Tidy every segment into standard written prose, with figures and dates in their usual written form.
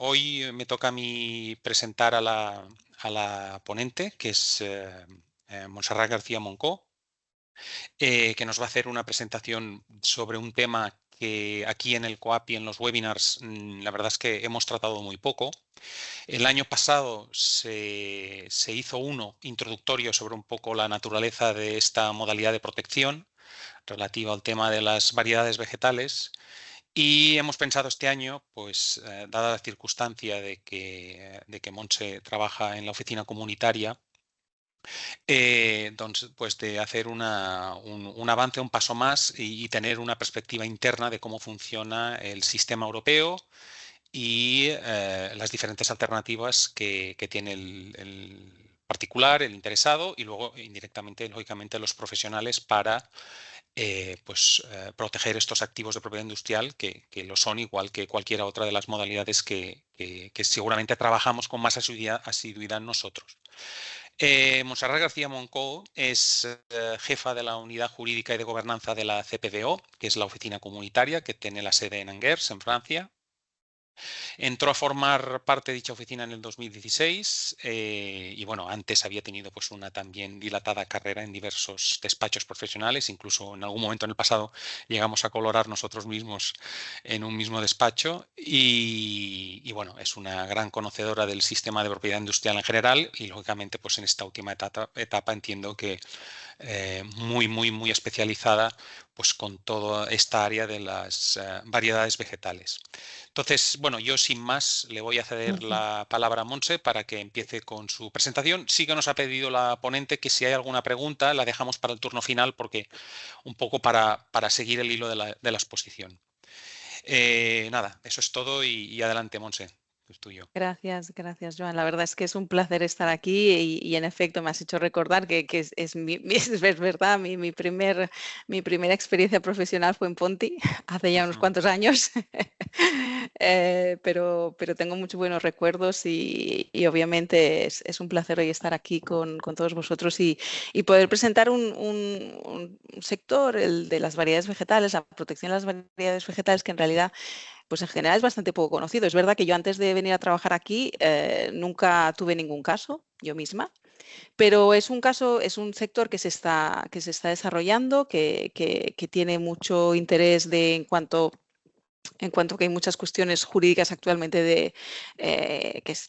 hoy me toca a mí presentar a la ponente, que es Montserrat García Moncó, que nos va a hacer una presentación sobre un tema que aquí en el COAPI, en los webinars, la verdad es que hemos tratado muy poco. El año pasado se hizo uno introductorio sobre un poco la naturaleza de esta modalidad de protección relativa al tema de las variedades vegetales. Y hemos pensado este año, pues dada la circunstancia de que Montse trabaja en la oficina comunitaria, entonces, pues de hacer un avance, un paso más y tener una perspectiva interna de cómo funciona el sistema europeo y las diferentes alternativas que tiene el particular, el interesado y luego indirectamente, lógicamente, los profesionales para proteger estos activos de propiedad industrial que lo son igual que cualquiera otra de las modalidades que seguramente trabajamos con más asiduidad nosotros. Montserrat García Moncó es jefa de la Unidad Jurídica y de Gobernanza de la CPDO, que es la oficina comunitaria que tiene la sede en Angers, en Francia. Entró a formar parte de dicha oficina en el 2016 y bueno, antes había tenido pues una también dilatada carrera en diversos despachos profesionales, incluso en algún momento en el pasado llegamos a colaborar nosotros mismos en un mismo despacho y bueno, es una gran conocedora del sistema de propiedad industrial en general y lógicamente pues en esta última etapa entiendo que muy especializada pues con toda esta área de las variedades vegetales. Entonces, bueno, yo sin más le voy a ceder Ujú. la palabra a Montse para que empiece con su presentación. Sí que nos ha pedido la ponente que si hay alguna pregunta la dejamos para el turno final porque un poco para seguir el hilo de la exposición. Nada, eso es todo y adelante, Montse, es tuyo. Gracias, Joan. La verdad es que es un placer estar aquí y en efecto me has hecho recordar que es verdad, mi primera experiencia profesional fue en Ponti hace ya unos Ujú. cuantos años, pero tengo muchos buenos recuerdos y obviamente es un placer hoy estar aquí con todos vosotros y poder presentar un sector, el de las variedades vegetales, la protección de las variedades vegetales, que en realidad pues en general es bastante poco conocido. Es verdad que yo antes de venir a trabajar aquí nunca tuve ningún caso, yo misma, pero es un caso, es un sector que se está desarrollando, que tiene mucho interés en cuanto que hay muchas cuestiones jurídicas actualmente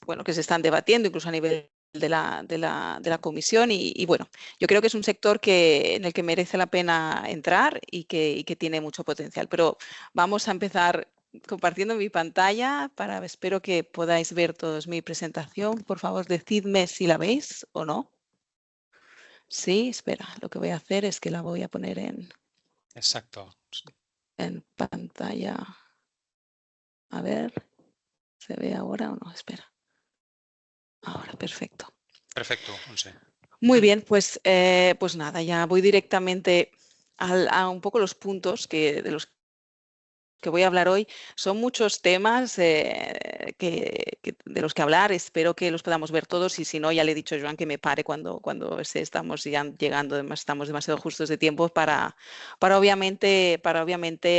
bueno, que se están debatiendo, incluso a nivel de la comisión y bueno, yo creo que es un sector en el que merece la pena entrar y que tiene mucho potencial. Pero vamos a empezar compartiendo mi pantalla espero que podáis ver todos mi presentación. Por favor, decidme si la veis o no. Sí, espera, lo que voy a hacer es que la voy a poner Exacto. en pantalla. A ver, ¿se ve ahora o no? Espera. Ahora, perfecto. Perfecto, Montse. Muy bien, pues nada, ya voy directamente a un poco los puntos de los que voy a hablar hoy. Son muchos temas de los que hablar. Espero que los podamos ver todos y si no, ya le he dicho a Joan que me pare cuando estamos ya llegando, estamos demasiado justos de tiempo para obviamente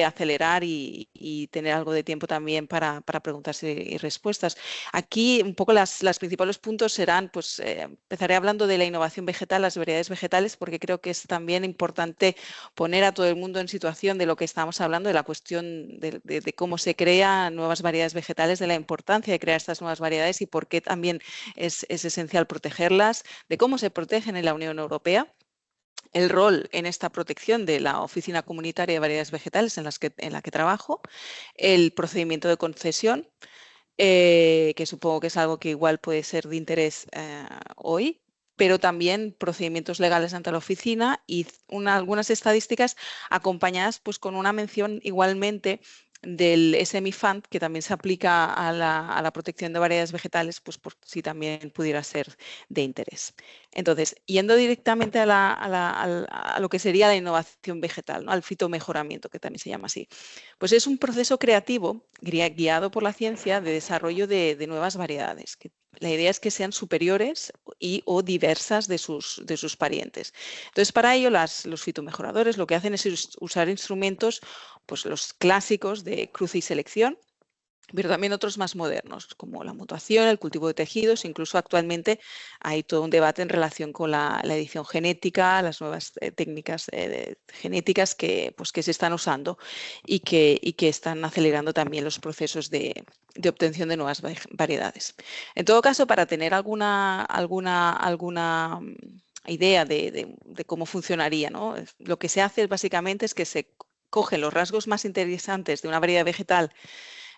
acelerar y tener algo de tiempo también para preguntas y respuestas. Aquí un poco los principales puntos serán, empezaré hablando de la innovación vegetal, las variedades vegetales, porque creo que es también importante poner a todo el mundo en situación de lo que estamos hablando, de la cuestión de cómo se crean nuevas variedades vegetales, de la importancia de crear estas nuevas variedades y por qué también es esencial protegerlas, de cómo se protegen en la Unión Europea, el rol en esta protección de la Oficina Comunitaria de Variedades Vegetales en la que trabajo, el procedimiento de concesión, que supongo que es algo que igual puede ser de interés hoy, pero también procedimientos legales ante la oficina y algunas estadísticas acompañadas con una mención igualmente del SME Fund, que también se aplica a la protección de variedades vegetales, pues por si también pudiera ser de interés. Entonces, yendo directamente a lo que sería la innovación vegetal, ¿no? Al fitomejoramiento, que también se llama así. Pues es un proceso creativo guiado por la ciencia de desarrollo de nuevas variedades. La idea es que sean superiores o diversas de sus parientes. Entonces, para ello, los fitomejoradores lo que hacen es usar instrumentos, pues los clásicos de cruce y selección, pero también otros más modernos, como la mutuación, el cultivo de tejidos. Incluso actualmente hay todo un debate en relación con la edición genética, las nuevas técnicas genéticas pues, que se están usando y que están acelerando también los procesos de obtención de nuevas variedades. En todo caso, para tener alguna idea de cómo funcionaría, ¿no? Lo que se hace básicamente es que se cogen los rasgos más interesantes de una variedad vegetal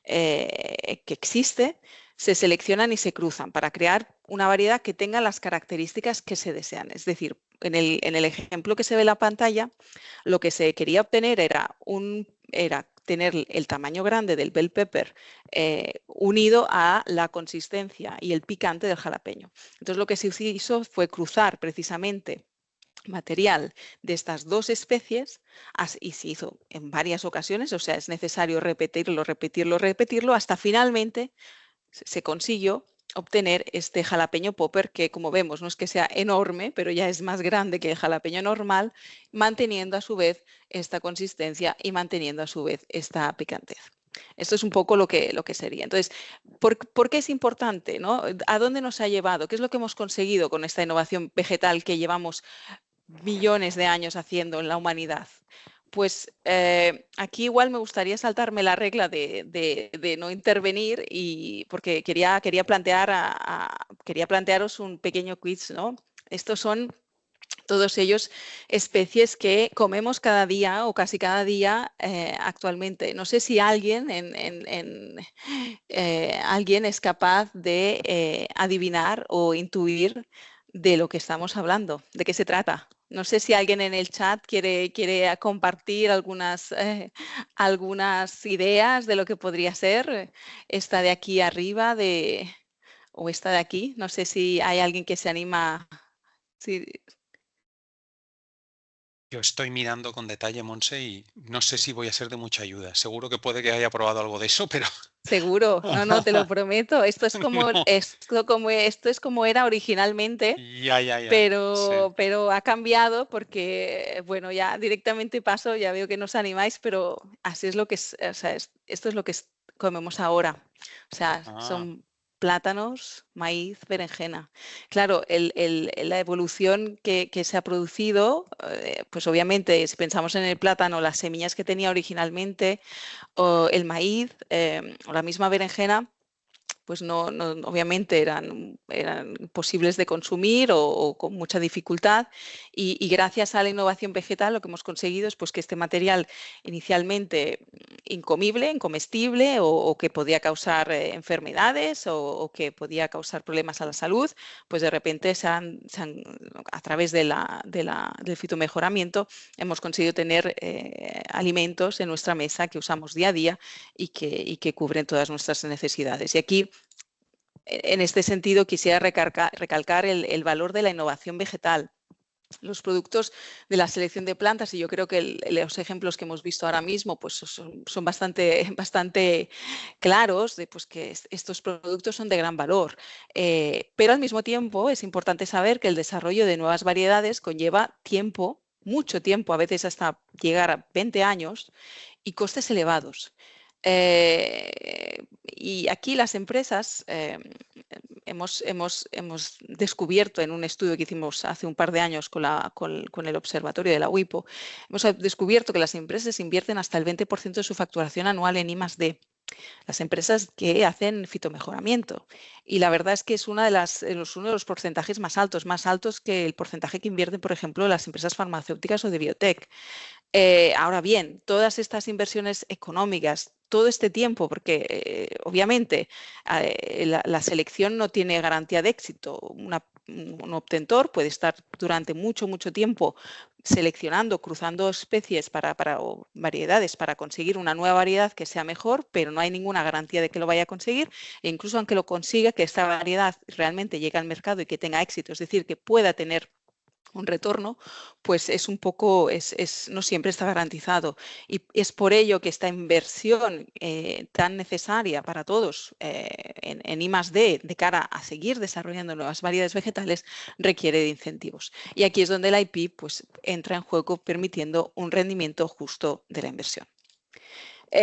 que existe, se seleccionan y se cruzan para crear una variedad que tenga las características que se desean. Es decir, en el ejemplo que se ve en la pantalla, lo que se quería obtener era tener el tamaño grande del bell pepper unido a la consistencia y el picante del jalapeño. Entonces lo que se hizo fue cruzar precisamente material de estas dos especies y se hizo en varias ocasiones, o sea, es necesario repetirlo, repetirlo, repetirlo, hasta finalmente se consiguió obtener este jalapeño popper que, como vemos, no es que sea enorme, pero ya es más grande que el jalapeño normal, manteniendo a su vez esta consistencia y manteniendo a su vez esta picantez. Esto es un poco lo que sería. Entonces, ¿por qué es importante, ¿no? ¿A dónde nos ha llevado? ¿Qué es lo que hemos conseguido con esta innovación vegetal que llevamos millones de años haciendo en la humanidad? Pues aquí igual me gustaría saltarme la regla de no intervenir porque quería plantearos un pequeño quiz, ¿no? Estos son todos ellos especies que comemos cada día o casi cada día actualmente. No sé si alguien, alguien es capaz de adivinar o intuir de lo que estamos hablando, de qué se trata. No sé si alguien en el chat quiere compartir algunas ideas de lo que podría ser esta de aquí arriba o esta de aquí. No sé si hay alguien que se anima. Sí, Yo estoy mirando con detalle, Monse, y no sé si voy a ser de mucha ayuda. Seguro que puede que haya probado algo de eso, pero seguro, no, te lo prometo. Esto es no. esto es como era originalmente, Ya, ya, ya. Sí. pero ha cambiado porque, bueno, ya directamente paso, ya veo que no os animáis, pero así es lo que es, o sea, esto es lo que comemos ahora. O sea, Ah, son plátanos, maíz, berenjena. Claro, la evolución que se ha producido, pues obviamente, si pensamos en el plátano, las semillas que tenía originalmente, o el maíz o la misma berenjena, pues obviamente eran posibles de consumir o con mucha dificultad y gracias a la innovación vegetal lo que hemos conseguido es pues, que este material inicialmente incomible, incomestible o que podía causar enfermedades o que podía causar problemas a la salud, pues de repente a través del fitomejoramiento hemos conseguido tener alimentos en nuestra mesa que usamos día a día y que cubren todas nuestras necesidades. Y aquí en este sentido, quisiera recalcar el valor de la innovación vegetal. Los productos de la selección de plantas, y yo creo que los ejemplos que hemos visto ahora mismo pues son bastante claros de pues, que estos productos son de gran valor. Pero al mismo tiempo es importante saber que el desarrollo de nuevas variedades conlleva tiempo, mucho tiempo, a veces hasta llegar a 20 años, y costes elevados. Y aquí las empresas hemos descubierto en un estudio que hicimos hace un par de años con el observatorio de la WIPO, hemos descubierto que las empresas invierten hasta el 20% de su facturación anual en I+D. Las empresas que hacen fitomejoramiento. Y la verdad es que es uno de los porcentajes más altos que el porcentaje que invierten, por ejemplo, las empresas farmacéuticas o de biotech. Ahora bien, todas estas inversiones económicas, todo este tiempo, porque obviamente la selección no tiene garantía de éxito. Un obtentor puede estar durante mucho tiempo seleccionando, cruzando especies o variedades para conseguir una nueva variedad que sea mejor, pero no hay ninguna garantía de que lo vaya a conseguir. E incluso aunque lo consiga, que esta variedad realmente llegue al mercado y que tenga éxito, es decir, que pueda tener un retorno, pues es un poco, no siempre está garantizado. Y es por ello que esta inversión tan necesaria para todos en I+D de cara a seguir desarrollando nuevas variedades vegetales requiere de incentivos. Y aquí es donde la IP pues, entra en juego permitiendo un rendimiento justo de la inversión.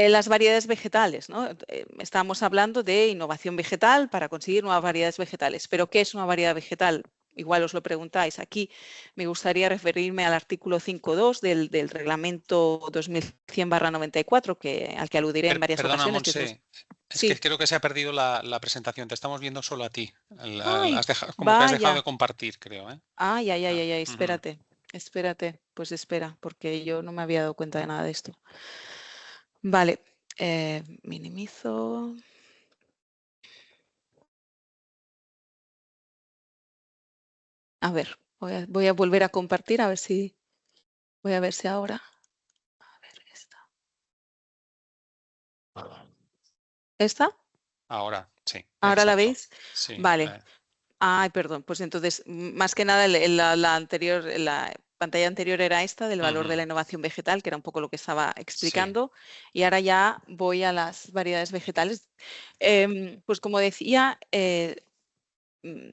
Las variedades vegetales, ¿no? Estamos hablando de innovación vegetal para conseguir nuevas variedades vegetales. ¿Pero qué es una variedad vegetal? Igual os lo preguntáis. Aquí me gustaría referirme al artículo 5.2 del reglamento 2100/94, al que aludiré en varias Perdona, ocasiones. Monse, es que Sí. creo que se ha perdido la presentación. Te estamos viendo solo a ti. ¡Ay! Como que has dejado de Vaya. compartir, creo, ¿eh? Ay, ay, ay, ay, ay, Ujú. espérate. Espérate. Pues espera, porque yo no me había dado cuenta de nada de esto. Vale. Minimizo. A ver, voy a volver a compartir a ver si voy a ver si ahora. A ver, esta. ¿Esta? Ahora, sí, ¿Ahora la exacto. veis? Sí, Vale. Ay, perdón. Pues entonces, más que nada, la anterior, la pantalla anterior era esta del valor de la ujú, innovación vegetal, que era un poco lo que estaba sí. explicando. Y ahora ya voy a las variedades vegetales. Pues como decía,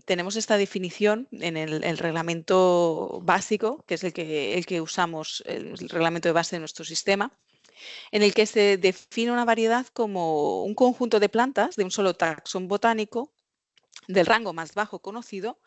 tenemos esta definición en el reglamento básico, que es el que usamos, el reglamento de base de nuestro sistema, en el que se define una variedad como un conjunto de plantas de un solo taxón botánico del rango más bajo conocido,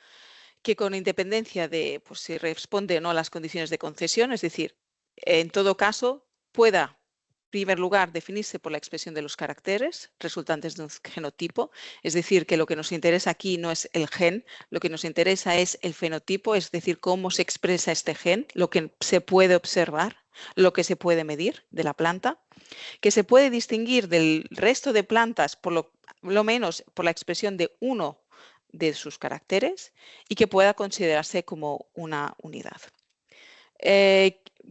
que con independencia de pues, si responde o no a las condiciones de concesión, es decir, en todo caso, pueda, en primer lugar, definirse por la expresión de los caracteres resultantes de un genotipo, es decir, que lo que nos interesa aquí no es el gen, lo que nos interesa es el fenotipo, es decir, cómo se expresa este gen, lo que se puede observar, lo que se puede medir de la planta, que se puede distinguir del resto de plantas por lo menos por la expresión de uno de sus caracteres y que pueda considerarse como una unidad.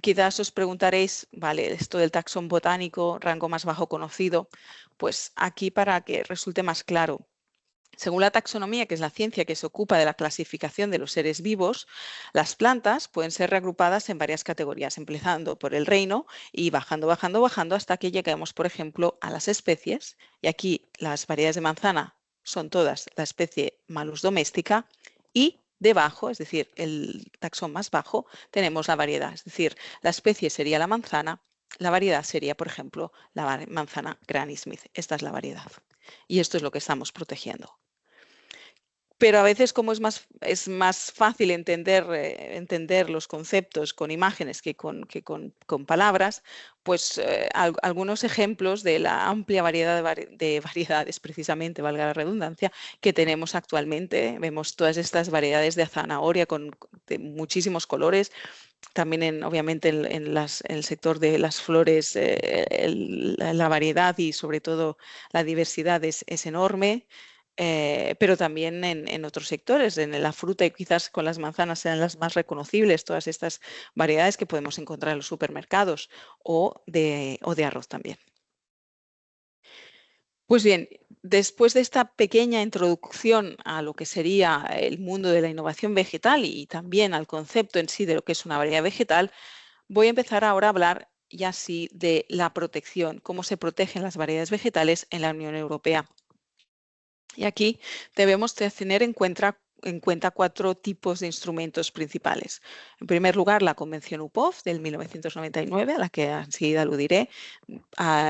Quizás os preguntaréis, vale, esto del taxón botánico, rango más bajo conocido, pues aquí para que resulte más claro. Según la taxonomía, que es la ciencia que se ocupa de la clasificación de los seres vivos, las plantas pueden ser reagrupadas en varias categorías, empezando por el reino y bajando, bajando, bajando hasta que lleguemos, por ejemplo, a las especies. Y aquí las variedades de manzana son todas la especie Malus domestica y debajo, es decir, el taxón más bajo, tenemos la variedad. Es decir, la especie sería la manzana, la variedad sería, por ejemplo, la manzana Granny Smith. Esta es la variedad. Y esto es lo que estamos protegiendo. Pero a veces, como es más fácil entender los conceptos con imágenes que con palabras, pues algunos ejemplos de la amplia variedad de variedades, precisamente, valga la redundancia, que tenemos actualmente. Vemos todas estas variedades de zanahoria de muchísimos colores. También, obviamente, en el sector de las flores, la variedad y sobre todo la diversidad es enorme. Pero también en otros sectores, en la fruta y quizás con las manzanas sean las más reconocibles, todas estas variedades que podemos encontrar en los supermercados o de arroz también. Pues bien, después de esta pequeña introducción a lo que sería el mundo de la innovación vegetal y también al concepto en sí de lo que es una variedad vegetal, voy a empezar ahora a hablar ya sí de la protección, cómo se protegen las variedades vegetales en la Unión Europea. Y aquí debemos tener en cuenta cuatro tipos de instrumentos principales. En primer lugar, la Convención UPOV del 1999, a la que enseguida aludiré.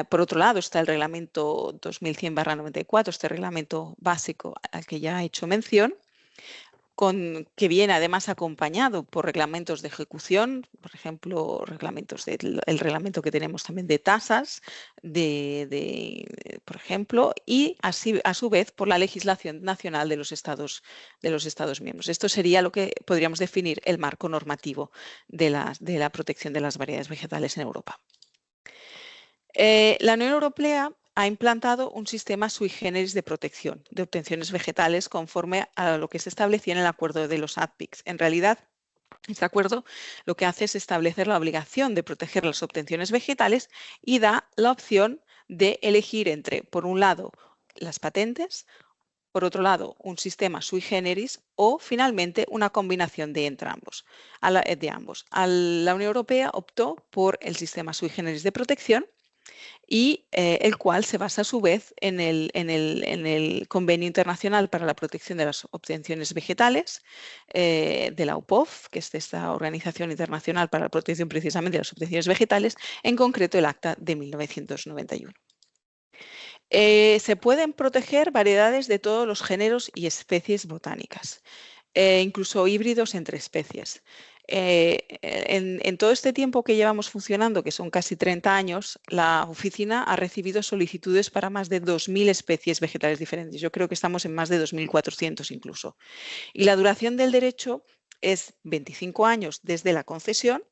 Por otro lado, está el Reglamento 2100/94, este reglamento básico al que ya he hecho mención, que viene además acompañado por reglamentos de ejecución, por ejemplo, el reglamento que tenemos también de tasas, por ejemplo, y así, a su vez por la legislación nacional de los Estados miembros. Esto sería lo que podríamos definir el marco normativo de la protección de las variedades vegetales en Europa. La Unión Europea ha implantado un sistema sui generis de protección de obtenciones vegetales conforme a lo que se establecía en el acuerdo de los APICs. En realidad, este acuerdo lo que hace es establecer la obligación de proteger las obtenciones vegetales y da la opción de elegir entre, por un lado, las patentes, por otro lado, un sistema sui generis o, finalmente, una combinación de ambos. La Unión Europea optó por el sistema sui generis de protección y el cual se basa a su vez en el Convenio Internacional para la Protección de las Obtenciones Vegetales de la UPOV, que es de esta Organización Internacional para la Protección precisamente de las Obtenciones Vegetales, en concreto el Acta de 1991. Se pueden proteger variedades de todos los géneros y especies botánicas, incluso híbridos entre especies. En todo este tiempo que llevamos funcionando, que son casi 30 años, la oficina ha recibido solicitudes para más de 2.000 especies vegetales diferentes. Yo creo que estamos en más de 2.400 incluso. Y la duración del derecho es 25 años desde la concesión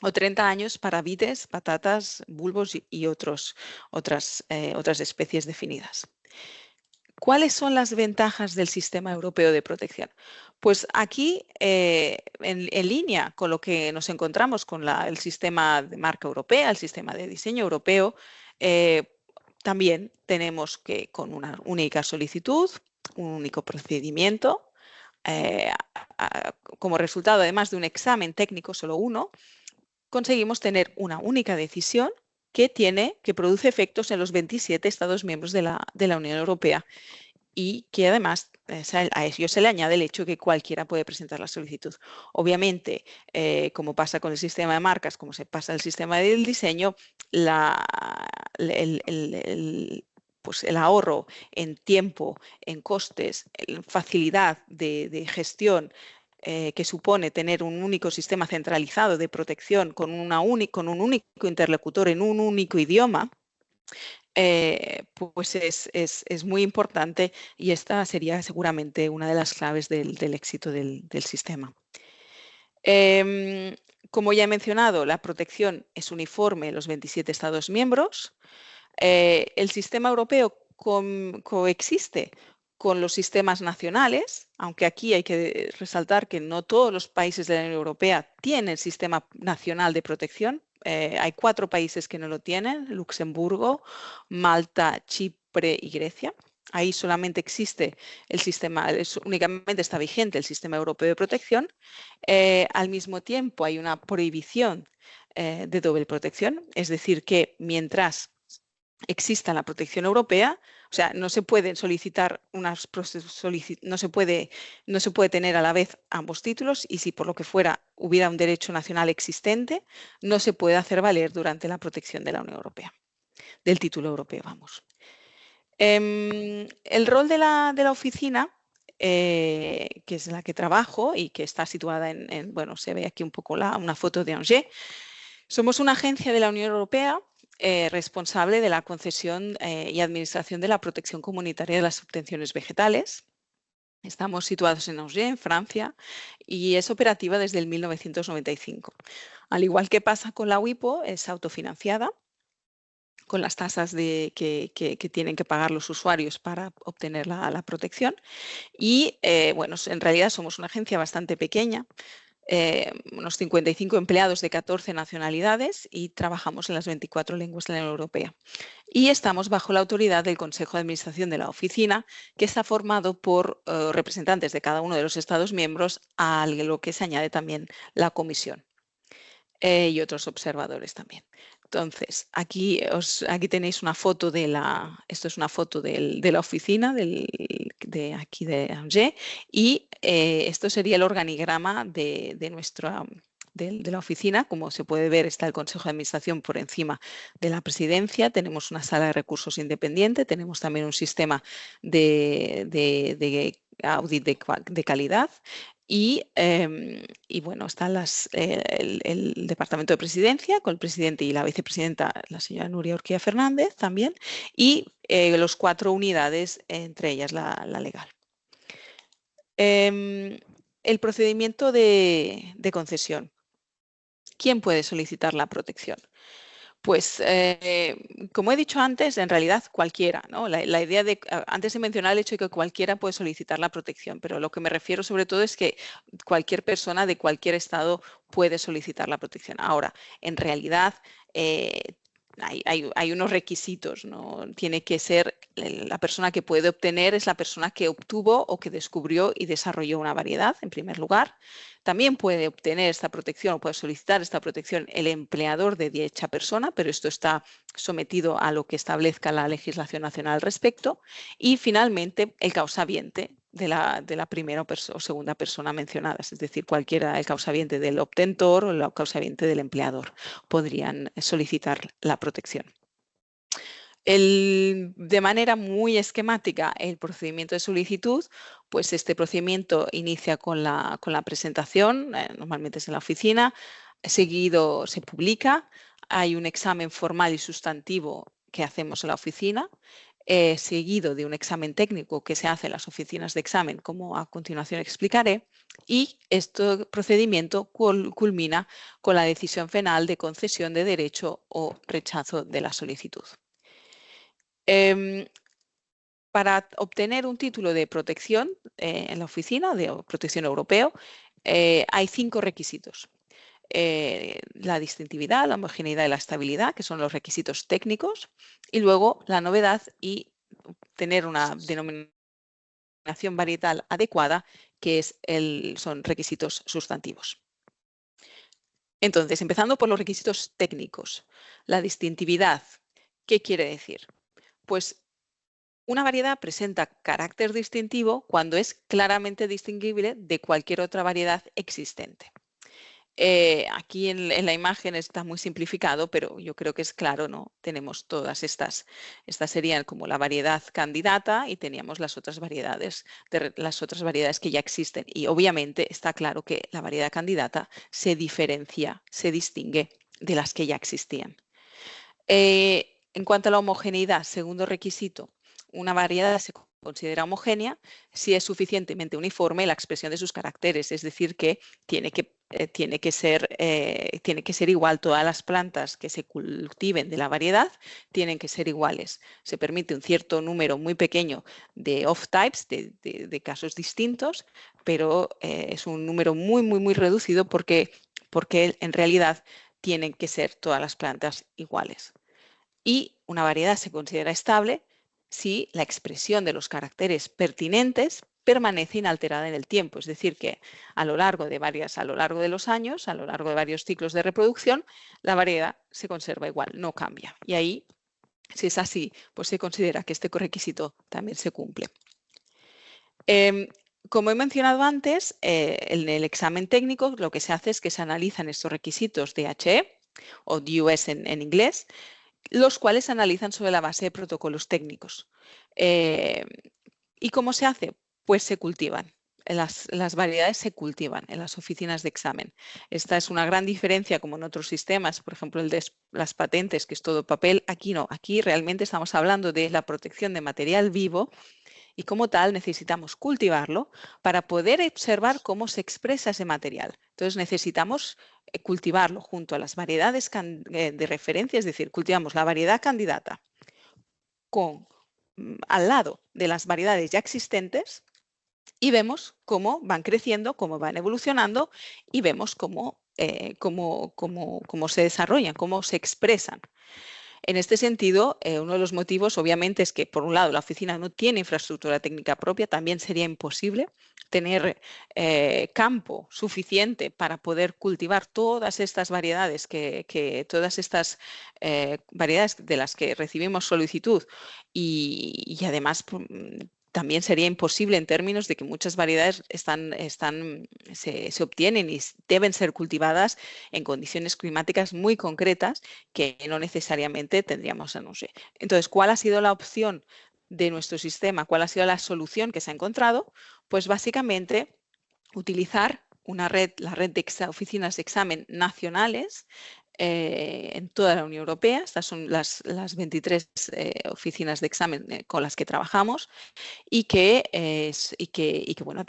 o 30 años para vides, patatas, bulbos y otras especies definidas. ¿Cuáles son las ventajas del sistema europeo de protección? Pues aquí, en línea con lo que nos encontramos con el sistema de marca europea, el sistema de diseño europeo, también tenemos que con una única solicitud, un único procedimiento, como resultado además de un examen técnico, solo uno, conseguimos tener una única decisión que produce efectos en los 27 Estados miembros de la Unión Europea y que además a ello se le añade el hecho de que cualquiera puede presentar la solicitud. Obviamente, como pasa con el sistema de marcas, como se pasa el sistema del diseño, pues el ahorro en tiempo, en costes, en facilidad de gestión que supone tener un único sistema centralizado de protección con un único interlocutor en un único idioma, pues es muy importante y esta sería seguramente una de las claves del éxito del sistema. Como ya he mencionado, la protección es uniforme en los 27 Estados miembros. El sistema europeo coexiste con los sistemas nacionales, aunque aquí hay que resaltar que no todos los países de la Unión Europea tienen sistema nacional de protección. Hay 4 países que no lo tienen: Luxemburgo, Malta, Chipre y Grecia. Ahí solamente existe el sistema, únicamente está vigente el sistema europeo de protección. Al mismo tiempo hay una prohibición de doble protección, es decir, que mientras exista la protección europea, o sea, no se pueden solicitar no se puede tener a la vez ambos títulos, y si por lo que fuera hubiera un derecho nacional existente, no se puede hacer valer durante la protección de la Unión Europea, del título europeo, vamos. El rol de la oficina, que es la que trabajo y que está situada bueno, se ve aquí un poco una foto de Angers. Somos una agencia de la Unión Europea responsable de la concesión y administración de la protección comunitaria de las obtenciones vegetales. Estamos situados en Angers, en Francia, y es operativa desde el 1995. Al igual que pasa con la WIPO, es autofinanciada, con las tasas que tienen que pagar los usuarios para obtener la protección. Y bueno, en realidad somos una agencia bastante pequeña, unos 55 empleados de 14 nacionalidades, y trabajamos en las 24 lenguas de la Unión Europea. Y estamos bajo la autoridad del Consejo de Administración de la oficina, que está formado por representantes de cada uno de los Estados miembros, a lo que se añade también la Comisión y otros observadores también. Entonces, aquí tenéis una foto esto es una foto de la oficina de aquí de Angers, y esto sería el organigrama de la oficina. Como se puede ver, está el Consejo de Administración por encima de la presidencia, tenemos una sala de recursos independiente, tenemos también un sistema de audit de calidad. Y bueno, está el Departamento de Presidencia con el presidente y la vicepresidenta, la señora Nuria Urquía Fernández también, y los 4 unidades, entre ellas la legal. El procedimiento de concesión. ¿Quién puede solicitar la protección? Pues, como he dicho antes, en realidad cualquiera, ¿no? La idea antes de mencionar el hecho de que cualquiera puede solicitar la protección, pero lo que me refiero sobre todo es que cualquier persona de cualquier estado puede solicitar la protección. Ahora, en realidad, hay unos requisitos, ¿no? Tiene que ser la persona que puede obtener, es la persona que obtuvo o que descubrió y desarrolló una variedad, en primer lugar. También puede obtener esta protección o puede solicitar esta protección el empleador de dicha persona, pero esto está sometido a lo que establezca la legislación nacional al respecto. Y finalmente, el causaviente de la primera o segunda persona mencionadas, es decir, cualquiera, el causaviente del obtentor o el causaviente del empleador podrían solicitar la protección. De manera muy esquemática, el procedimiento de solicitud, pues este procedimiento inicia con la presentación, normalmente es en la oficina, seguido se publica, hay un examen formal y sustantivo que hacemos en la oficina, seguido de un examen técnico que se hace en las oficinas de examen, como a continuación explicaré, y este procedimiento culmina con la decisión final de concesión de derecho o rechazo de la solicitud. Para obtener un título de protección en la oficina de protección europeo, hay 5 requisitos. La distintividad, la homogeneidad y la estabilidad, que son los requisitos técnicos, y luego la novedad y tener una denominación varietal adecuada, que son requisitos sustantivos. Entonces, empezando por los requisitos técnicos. La distintividad, ¿qué quiere decir? Pues una variedad presenta carácter distintivo cuando es claramente distinguible de cualquier otra variedad existente. Aquí en la imagen está muy simplificado, pero yo creo que es claro, ¿no? Tenemos todas estas serían como la variedad candidata y teníamos las otras variedades que ya existen. Y obviamente está claro que la variedad candidata se diferencia, se distingue de las que ya existían. En cuanto a la homogeneidad, segundo requisito, una variedad se considera homogénea si es suficientemente uniforme la expresión de sus caracteres, es decir, que tiene que ser igual. Todas las plantas que se cultiven de la variedad tienen que ser iguales. Se permite un cierto número muy pequeño de off-types, de casos distintos, pero es un número muy, muy, muy reducido porque en realidad tienen que ser todas las plantas iguales. Y una variedad se considera estable si la expresión de los caracteres pertinentes permanece inalterada en el tiempo, es decir, que a lo largo de los años, a lo largo de varios ciclos de reproducción, la variedad se conserva igual, no cambia. Y ahí, si es así, pues se considera que este requisito también se cumple. Como he mencionado antes, en el examen técnico lo que se hace es que se analizan estos requisitos DHE o DUS en inglés, los cuales se analizan sobre la base de protocolos técnicos. ¿Y cómo se hace? Pues se cultivan. Las variedades se cultivan en las oficinas de examen. Esta es una gran diferencia como en otros sistemas, por ejemplo, el de las patentes, que es todo papel. Aquí no, aquí realmente estamos hablando de la protección de material vivo y como tal necesitamos cultivarlo para poder observar cómo se expresa ese material. Entonces necesitamos cultivarlo junto a las variedades de referencia, es decir, cultivamos la variedad candidata al lado de las variedades ya existentes y vemos cómo van creciendo, cómo van evolucionando y vemos cómo se desarrollan, cómo se expresan. En este sentido, uno de los motivos obviamente es que, por un lado, la oficina no tiene infraestructura técnica propia, también sería imposible tener campo suficiente para poder cultivar todas estas variedades, variedades de las que recibimos solicitud y además también sería imposible en términos de que muchas variedades se obtienen y deben ser cultivadas en condiciones climáticas muy concretas que no necesariamente tendríamos, no sé. Entonces, ¿cuál ha sido la opción de nuestro sistema? ¿Cuál ha sido la solución que se ha encontrado? Pues básicamente utilizar la red de oficinas de examen nacionales en toda la Unión Europea. Estas son las 23 oficinas de examen con las que trabajamos y que bueno,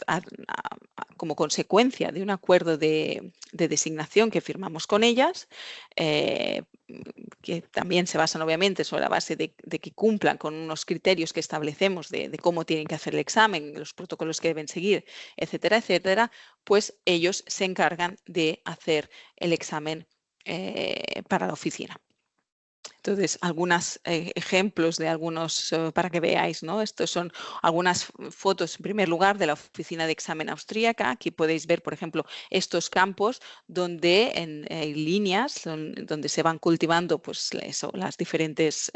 como consecuencia de un acuerdo de designación que firmamos con ellas, que también se basan obviamente sobre la base de que cumplan con unos criterios que establecemos de cómo tienen que hacer el examen, los protocolos que deben seguir, etcétera, etcétera, pues ellos se encargan de hacer el examen para la oficina. Entonces, algunos ejemplos de algunos, para que veáis, ¿no? Estos son algunas fotos, en primer lugar, de la oficina de examen austríaca. Aquí podéis ver, por ejemplo, estos campos donde hay líneas, donde se van cultivando pues, eso, las diferentes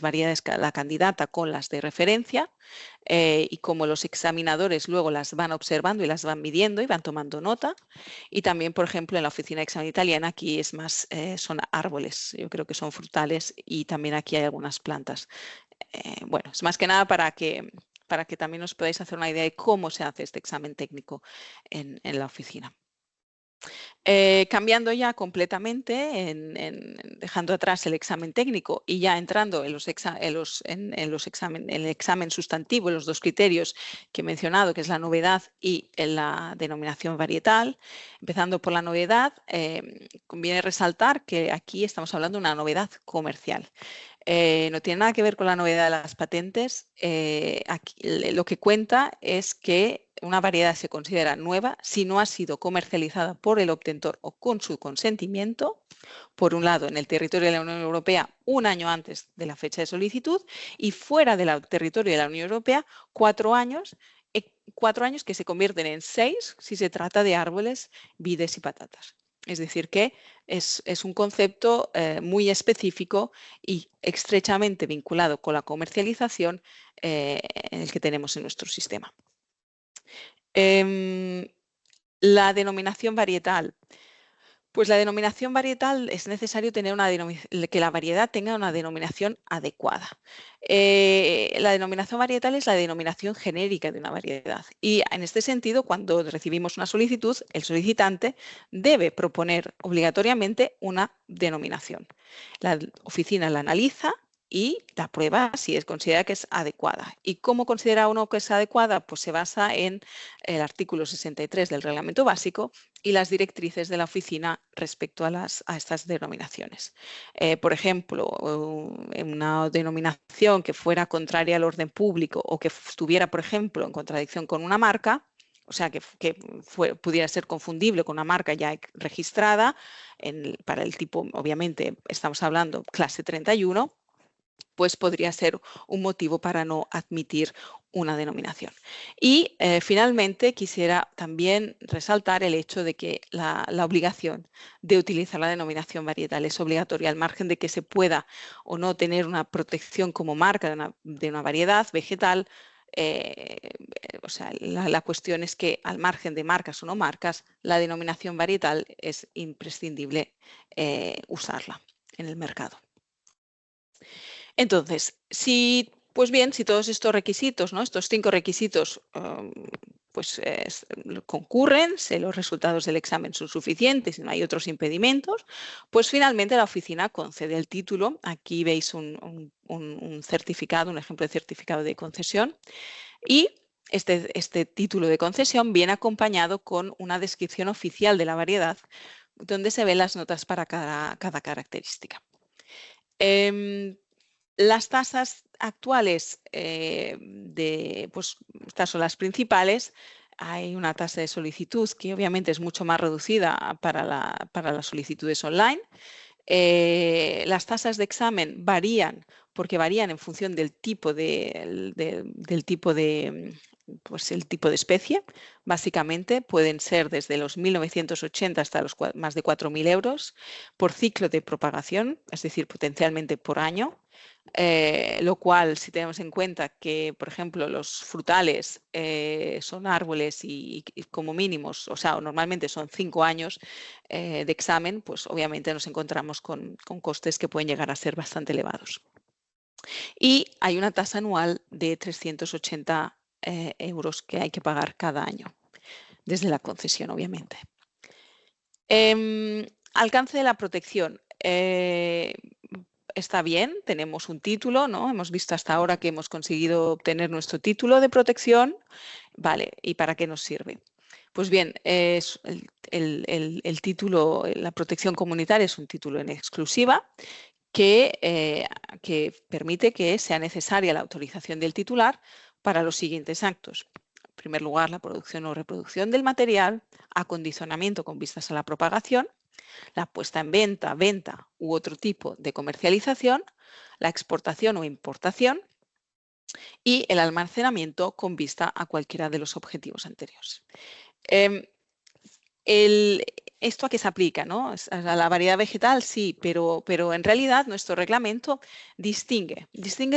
variedades, la candidata con las de referencia, y cómo los examinadores luego las van observando y las van midiendo y van tomando nota. Y también, por ejemplo, en la oficina de examen italiana, aquí es más, son árboles, yo creo que son frutales, y también aquí hay algunas plantas. Bueno, es más que nada para que también os podáis hacer una idea de cómo se hace este examen técnico en la oficina. Cambiando ya completamente, dejando atrás el examen técnico y ya entrando en el examen sustantivo, en los dos criterios que he mencionado, que es la novedad y la denominación varietal. Empezando por la novedad, conviene resaltar que aquí estamos hablando de una novedad comercial. No tiene nada que ver con la novedad de las patentes. Aquí, lo que cuenta es que una variedad se considera nueva si no ha sido comercializada por el obtentor o con su consentimiento, por un lado, en el territorio de la Unión Europea un año antes de la fecha de solicitud y fuera del territorio de la Unión Europea 4 años, 4 años que se convierten en 6 si se trata de árboles, vides y patatas. Es decir, que es un concepto muy específico y estrechamente vinculado con la comercialización en el que tenemos en nuestro sistema. La denominación varietal. Pues la denominación varietal es necesario tener que la variedad tenga una denominación adecuada. La denominación varietal es la denominación genérica de una variedad y en este sentido, cuando recibimos una solicitud, el solicitante debe proponer obligatoriamente una denominación. La oficina la analiza y la prueba si considera que es adecuada. ¿Y cómo considera uno que es adecuada? Pues se basa en el artículo 63 del Reglamento Básico y las directrices de la oficina respecto a estas denominaciones. Por ejemplo, una denominación que fuera contraria al orden público o que estuviera, por ejemplo, en contradicción con una marca, o sea, que pudiera ser confundible con una marca ya registrada, para el tipo, obviamente, estamos hablando clase 31, pues podría ser un motivo para no admitir una denominación. Y finalmente quisiera también resaltar el hecho de que la obligación de utilizar la denominación varietal es obligatoria al margen de que se pueda o no tener una protección como marca de una variedad vegetal. O sea, la cuestión es que al margen de marcas o no marcas, la denominación varietal es imprescindible usarla en el mercado. Entonces, si todos estos requisitos, ¿no? Estos 5 requisitos concurren, si los resultados del examen son suficientes y no hay otros impedimentos, pues finalmente la oficina concede el título. Aquí veis un certificado, un ejemplo de certificado de concesión, y este título de concesión viene acompañado con una descripción oficial de la variedad donde se ven las notas para cada característica. Las tasas actuales, estas son las principales. Hay una tasa de solicitud que obviamente es mucho más reducida para las solicitudes online. Las tasas de examen varían porque varían en función del tipo de especie. Básicamente pueden ser desde los 1.980 hasta los más de 4.000 euros por ciclo de propagación, es decir, potencialmente por año. Lo cual, si tenemos en cuenta que, por ejemplo, los frutales son árboles y como mínimos, o sea, normalmente son 5 años de examen, pues obviamente nos encontramos con costes que pueden llegar a ser bastante elevados. Y hay una tasa anual de 380 euros que hay que pagar cada año, desde la concesión, obviamente. Alcance de la protección. Está bien, tenemos un título, ¿no? Hemos visto hasta ahora que hemos conseguido obtener nuestro título de protección. Vale, ¿y para qué nos sirve? Pues bien, es el título, la protección comunitaria es un título en exclusiva que permite que sea necesaria la autorización del titular para los siguientes actos. En primer lugar, la producción o reproducción del material, acondicionamiento con vistas a la propagación, la puesta en venta, venta u otro tipo de comercialización, la exportación o importación y el almacenamiento con vista a cualquiera de los objetivos anteriores. Em, ¿Esto a qué se aplica? ¿No? A la variedad vegetal sí, pero en realidad nuestro reglamento distingue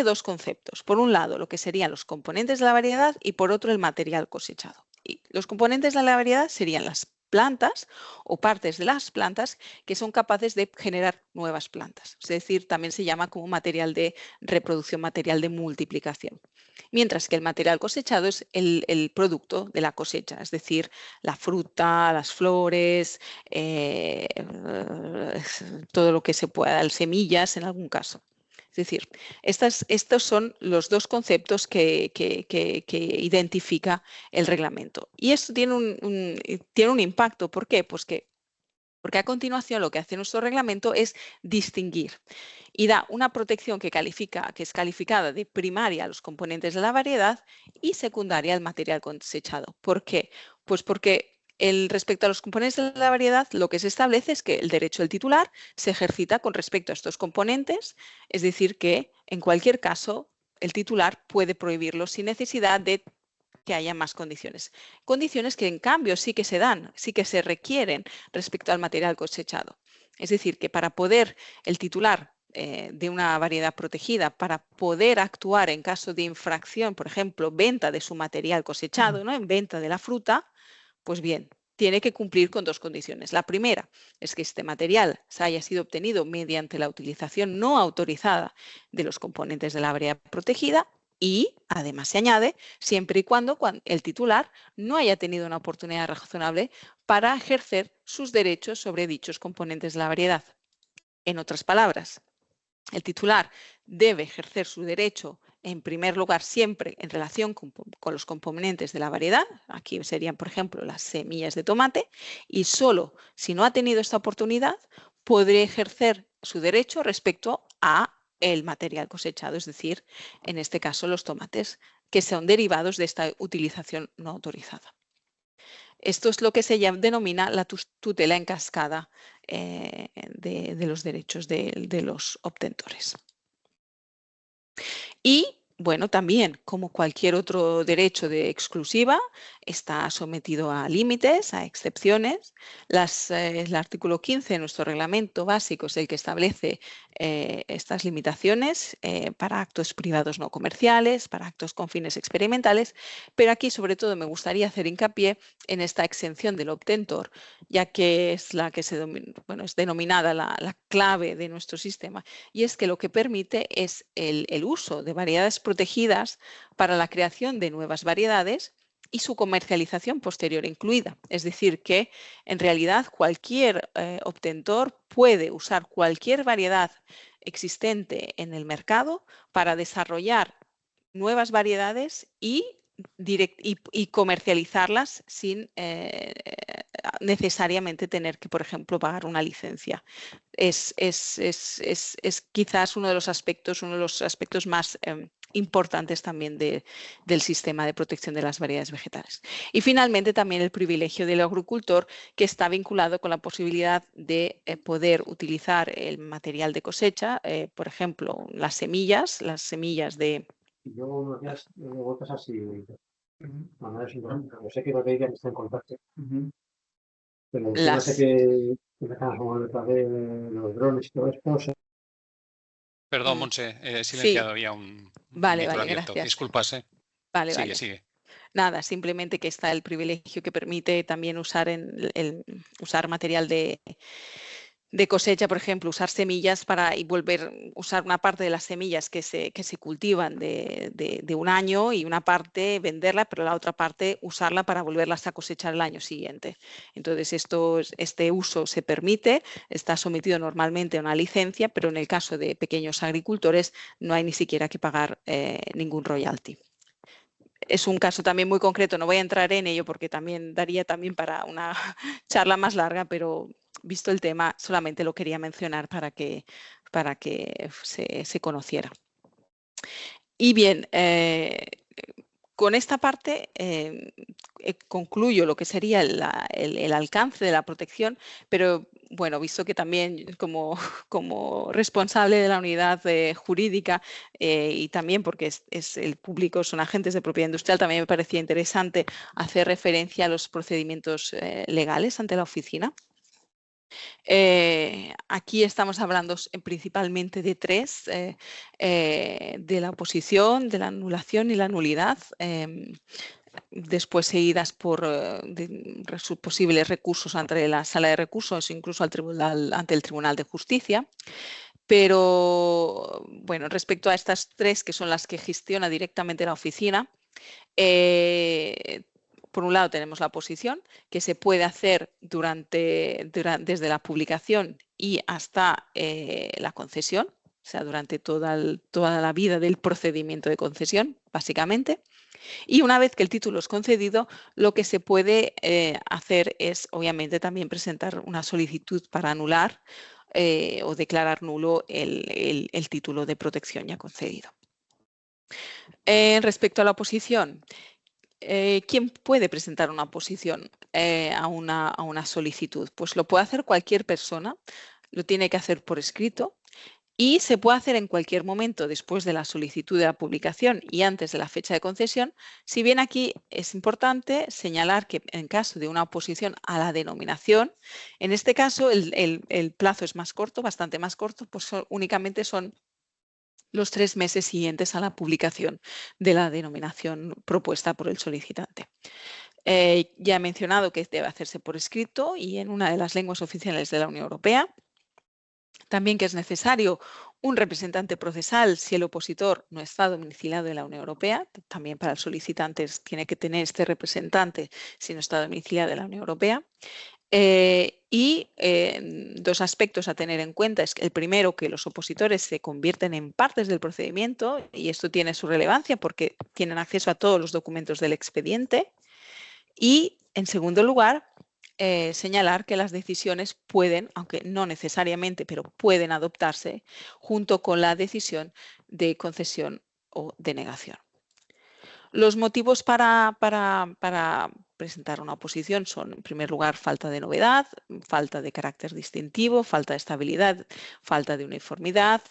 dos conceptos. Por un lado, lo que serían los componentes de la variedad y por otro, el material cosechado. Y los componentes de la variedad serían las plantas o partes de las plantas que son capaces de generar nuevas plantas. Es decir, también se llama como material de reproducción, material de multiplicación. Mientras que el material cosechado es el producto de la cosecha, es decir, la fruta, las flores, todo lo que se pueda, las semillas en algún caso. Es decir, estos son los dos conceptos que identifica el reglamento. Y esto tiene un impacto. ¿Por qué? Pues porque a continuación lo que hace nuestro reglamento es distinguir y da una protección que es calificada de primaria a los componentes de la variedad y secundaria al material cosechado. ¿Por qué? Pues porque respecto a los componentes de la variedad, lo que se establece es que el derecho del titular se ejercita con respecto a estos componentes, es decir, que en cualquier caso el titular puede prohibirlos sin necesidad de que haya más condiciones. Condiciones que en cambio sí que se dan, sí que se requieren respecto al material cosechado. Es decir, que para poder el titular de una variedad protegida, para poder actuar en caso de infracción, por ejemplo, venta de su material cosechado, ¿no? En venta de la fruta, pues bien, tiene que cumplir con dos condiciones. La primera es que este material se haya sido obtenido mediante la utilización no autorizada de los componentes de la variedad protegida y, además, se añade, siempre y cuando el titular no haya tenido una oportunidad razonable para ejercer sus derechos sobre dichos componentes de la variedad. En otras palabras, el titular debe ejercer su derecho, en primer lugar, siempre en relación con los componentes de la variedad. Aquí serían, por ejemplo, las semillas de tomate. Y solo si no ha tenido esta oportunidad, podrá ejercer su derecho respecto a el material cosechado, es decir, en este caso, los tomates, que son derivados de esta utilización no autorizada. Esto es lo que se denomina la tutela en cascada de los derechos de los obtentores. Y, bueno, también, como cualquier otro derecho de exclusiva, está sometido a límites, a excepciones. El artículo 15 de nuestro reglamento básico es el que establece estas limitaciones para actos privados no comerciales, para actos con fines experimentales, pero aquí sobre todo me gustaría hacer hincapié en esta exención del obtentor, ya que es la que es denominada la clave de nuestro sistema, y es que lo que permite es el uso de variedades protegidas para la creación de nuevas variedades y su comercialización posterior incluida. Es decir, que en realidad cualquier obtentor puede usar cualquier variedad existente en el mercado para desarrollar nuevas variedades y comercializarlas sin necesariamente tener que, por ejemplo, pagar una licencia. Es quizás uno de los aspectos más importantes también del sistema de protección de las variedades vegetales. Y finalmente también el privilegio del agricultor, que está vinculado con la posibilidad de poder utilizar el material de cosecha, por ejemplo, las semillas de... Yo unos días votas así, manera yo sé que no te digan que está en contacto, pero encima sé que empiezan a mover detrás de los drones y todo esto. Perdón, Montse, he Sí. silenciado, había un Vale, micro vale, abierto. gracias. Disculpas, Vale, Sigue, vale. sigue. Nada, simplemente que está el privilegio que permite también usar usar material de cosecha, por ejemplo, usar semillas y usar una parte de las semillas que se cultivan de un año y una parte venderla, pero la otra parte usarla para volverlas a cosechar el año siguiente. Entonces, este uso se permite, está sometido normalmente a una licencia, pero en el caso de pequeños agricultores no hay ni siquiera que pagar ningún royalty. Es un caso también muy concreto, no voy a entrar en ello porque también daría también para una charla más larga, pero visto el tema, solamente lo quería mencionar para que se conociera. Y bien, con esta parte concluyo lo que sería el alcance de la protección, pero bueno, visto que también como responsable de la unidad jurídica y también porque es el público, son agentes de propiedad industrial, también me parecía interesante hacer referencia a los procedimientos legales ante la oficina. Aquí estamos hablando principalmente de tres, de la oposición, de la anulación y la nulidad, después seguidas por posibles recursos ante la sala de recursos, incluso ante el Tribunal de Justicia. Pero, bueno, respecto a estas tres, que son las que gestiona directamente la oficina, por un lado tenemos la oposición, que se puede hacer desde la publicación y hasta la concesión, o sea, durante toda la vida del procedimiento de concesión, básicamente. Y una vez que el título es concedido, lo que se puede hacer es, obviamente, también presentar una solicitud para anular o declarar nulo el título de protección ya concedido. Respecto a la oposición, ¿quién puede presentar una oposición a una solicitud? Pues lo puede hacer cualquier persona, lo tiene que hacer por escrito y se puede hacer en cualquier momento después de la solicitud de la publicación y antes de la fecha de concesión, si bien aquí es importante señalar que en caso de una oposición a la denominación, en este caso el plazo es más corto, bastante más corto, pues únicamente son los 3 meses siguientes a la publicación de la denominación propuesta por el solicitante. Ya he mencionado que debe hacerse por escrito y en una de las lenguas oficiales de la Unión Europea. También que es necesario un representante procesal si el opositor no está domiciliado en la Unión Europea. También para el solicitante tiene que tener este representante si no está domiciliado en la Unión Europea. Dos aspectos a tener en cuenta es que el primero, que los opositores se convierten en partes del procedimiento y esto tiene su relevancia porque tienen acceso a todos los documentos del expediente. Y en segundo lugar, señalar que las decisiones pueden, aunque no necesariamente, pero pueden adoptarse junto con la decisión de concesión o denegación. Los motivos para presentar una oposición son, en primer lugar, falta de novedad, falta de carácter distintivo, falta de estabilidad, falta de uniformidad,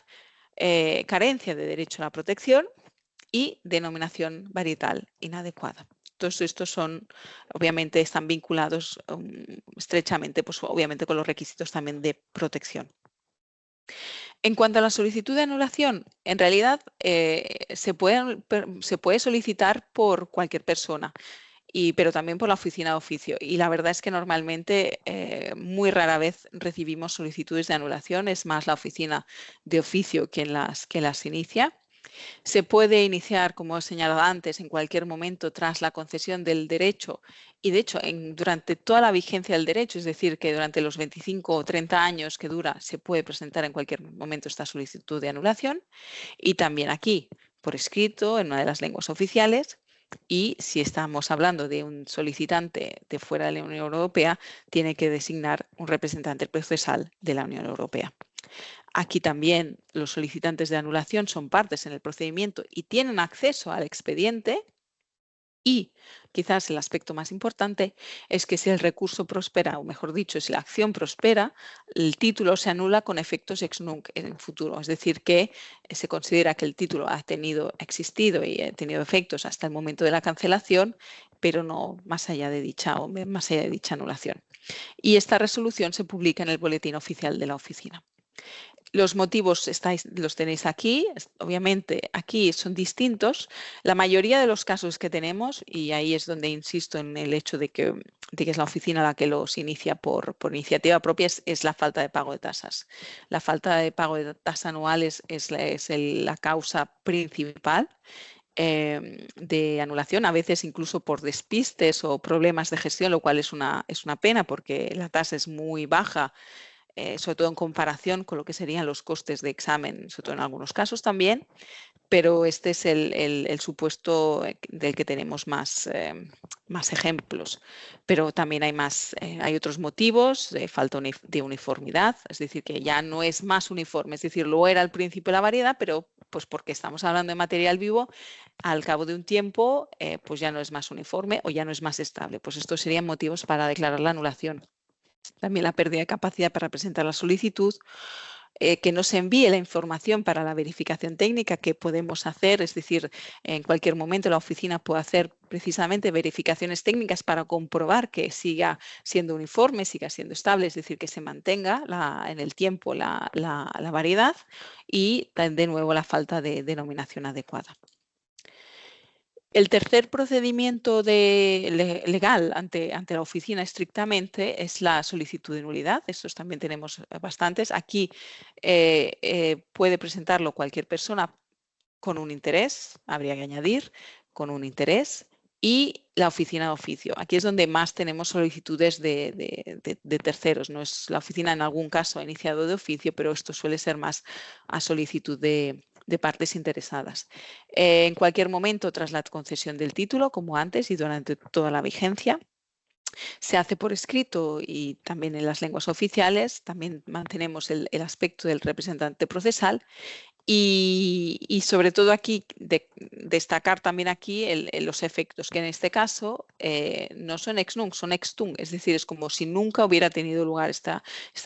carencia de derecho a la protección y denominación varietal inadecuada. Todos estos obviamente están vinculados estrechamente, pues obviamente con los requisitos también de protección. En cuanto a la solicitud de anulación, en realidad se puede solicitar por cualquier persona, pero también por la oficina de oficio. Y la verdad es que normalmente muy rara vez recibimos solicitudes de anulación, es más la oficina de oficio quien las inicia. Se puede iniciar, como he señalado antes, en cualquier momento tras la concesión del derecho y, de hecho, durante toda la vigencia del derecho, es decir, que durante los 25 o 30 años que dura, se puede presentar en cualquier momento esta solicitud de anulación y también aquí, por escrito, en una de las lenguas oficiales. Y si estamos hablando de un solicitante de fuera de la Unión Europea, tiene que designar un representante procesal de la Unión Europea. Aquí también los solicitantes de anulación son partes en el procedimiento y tienen acceso al expediente. Y quizás el aspecto más importante es que si el recurso prospera, o mejor dicho, si la acción prospera, el título se anula con efectos ex nunc en el futuro. Es decir, que se considera que el título ha existido y ha tenido efectos hasta el momento de la cancelación, pero no más allá de dicha anulación. Y esta resolución se publica en el boletín oficial de la oficina. Los motivos los tenéis aquí, obviamente aquí son distintos. La mayoría de los casos que tenemos, y ahí es donde insisto en el hecho de que es la oficina la que los inicia por iniciativa propia, es la falta de pago de tasas. La falta de pago de tasas anuales es la causa principal de anulación, a veces incluso por despistes o problemas de gestión, lo cual es una pena porque la tasa es muy baja. Sobre todo en comparación con lo que serían los costes de examen, sobre todo en algunos casos también, pero este es el supuesto del que tenemos más ejemplos. Pero también hay otros motivos de falta de uniformidad, es decir, que ya no es más uniforme, es decir, lo era al principio la variedad, pero pues porque estamos hablando de material vivo, al cabo de un tiempo pues ya no es más uniforme o ya no es más estable. Pues estos serían motivos para declarar la anulación. también la pérdida de capacidad para presentar la solicitud, que nos envíe la información para la verificación técnica que podemos hacer, es decir, en cualquier momento la oficina puede hacer precisamente verificaciones técnicas para comprobar que siga siendo uniforme, siga siendo estable, es decir, que se mantenga en el tiempo la variedad y de nuevo la falta de denominación adecuada. El tercer procedimiento legal ante la oficina estrictamente es la solicitud de nulidad. Estos también tenemos bastantes. Aquí puede presentarlo cualquier persona con un interés, habría que añadir, con un interés, y la oficina de oficio. Aquí es donde más tenemos solicitudes de terceros. No es la oficina en algún caso ha iniciado de oficio, pero esto suele ser más a solicitud de partes interesadas. En cualquier momento tras la concesión del título, como antes y durante toda la vigencia, se hace por escrito y también en las lenguas oficiales. También mantenemos el aspecto del representante procesal. Y sobre todo aquí, destacar también aquí los efectos, que en este caso no son ex nunc, son ex tunc, es decir, es como si nunca hubiera tenido lugar esta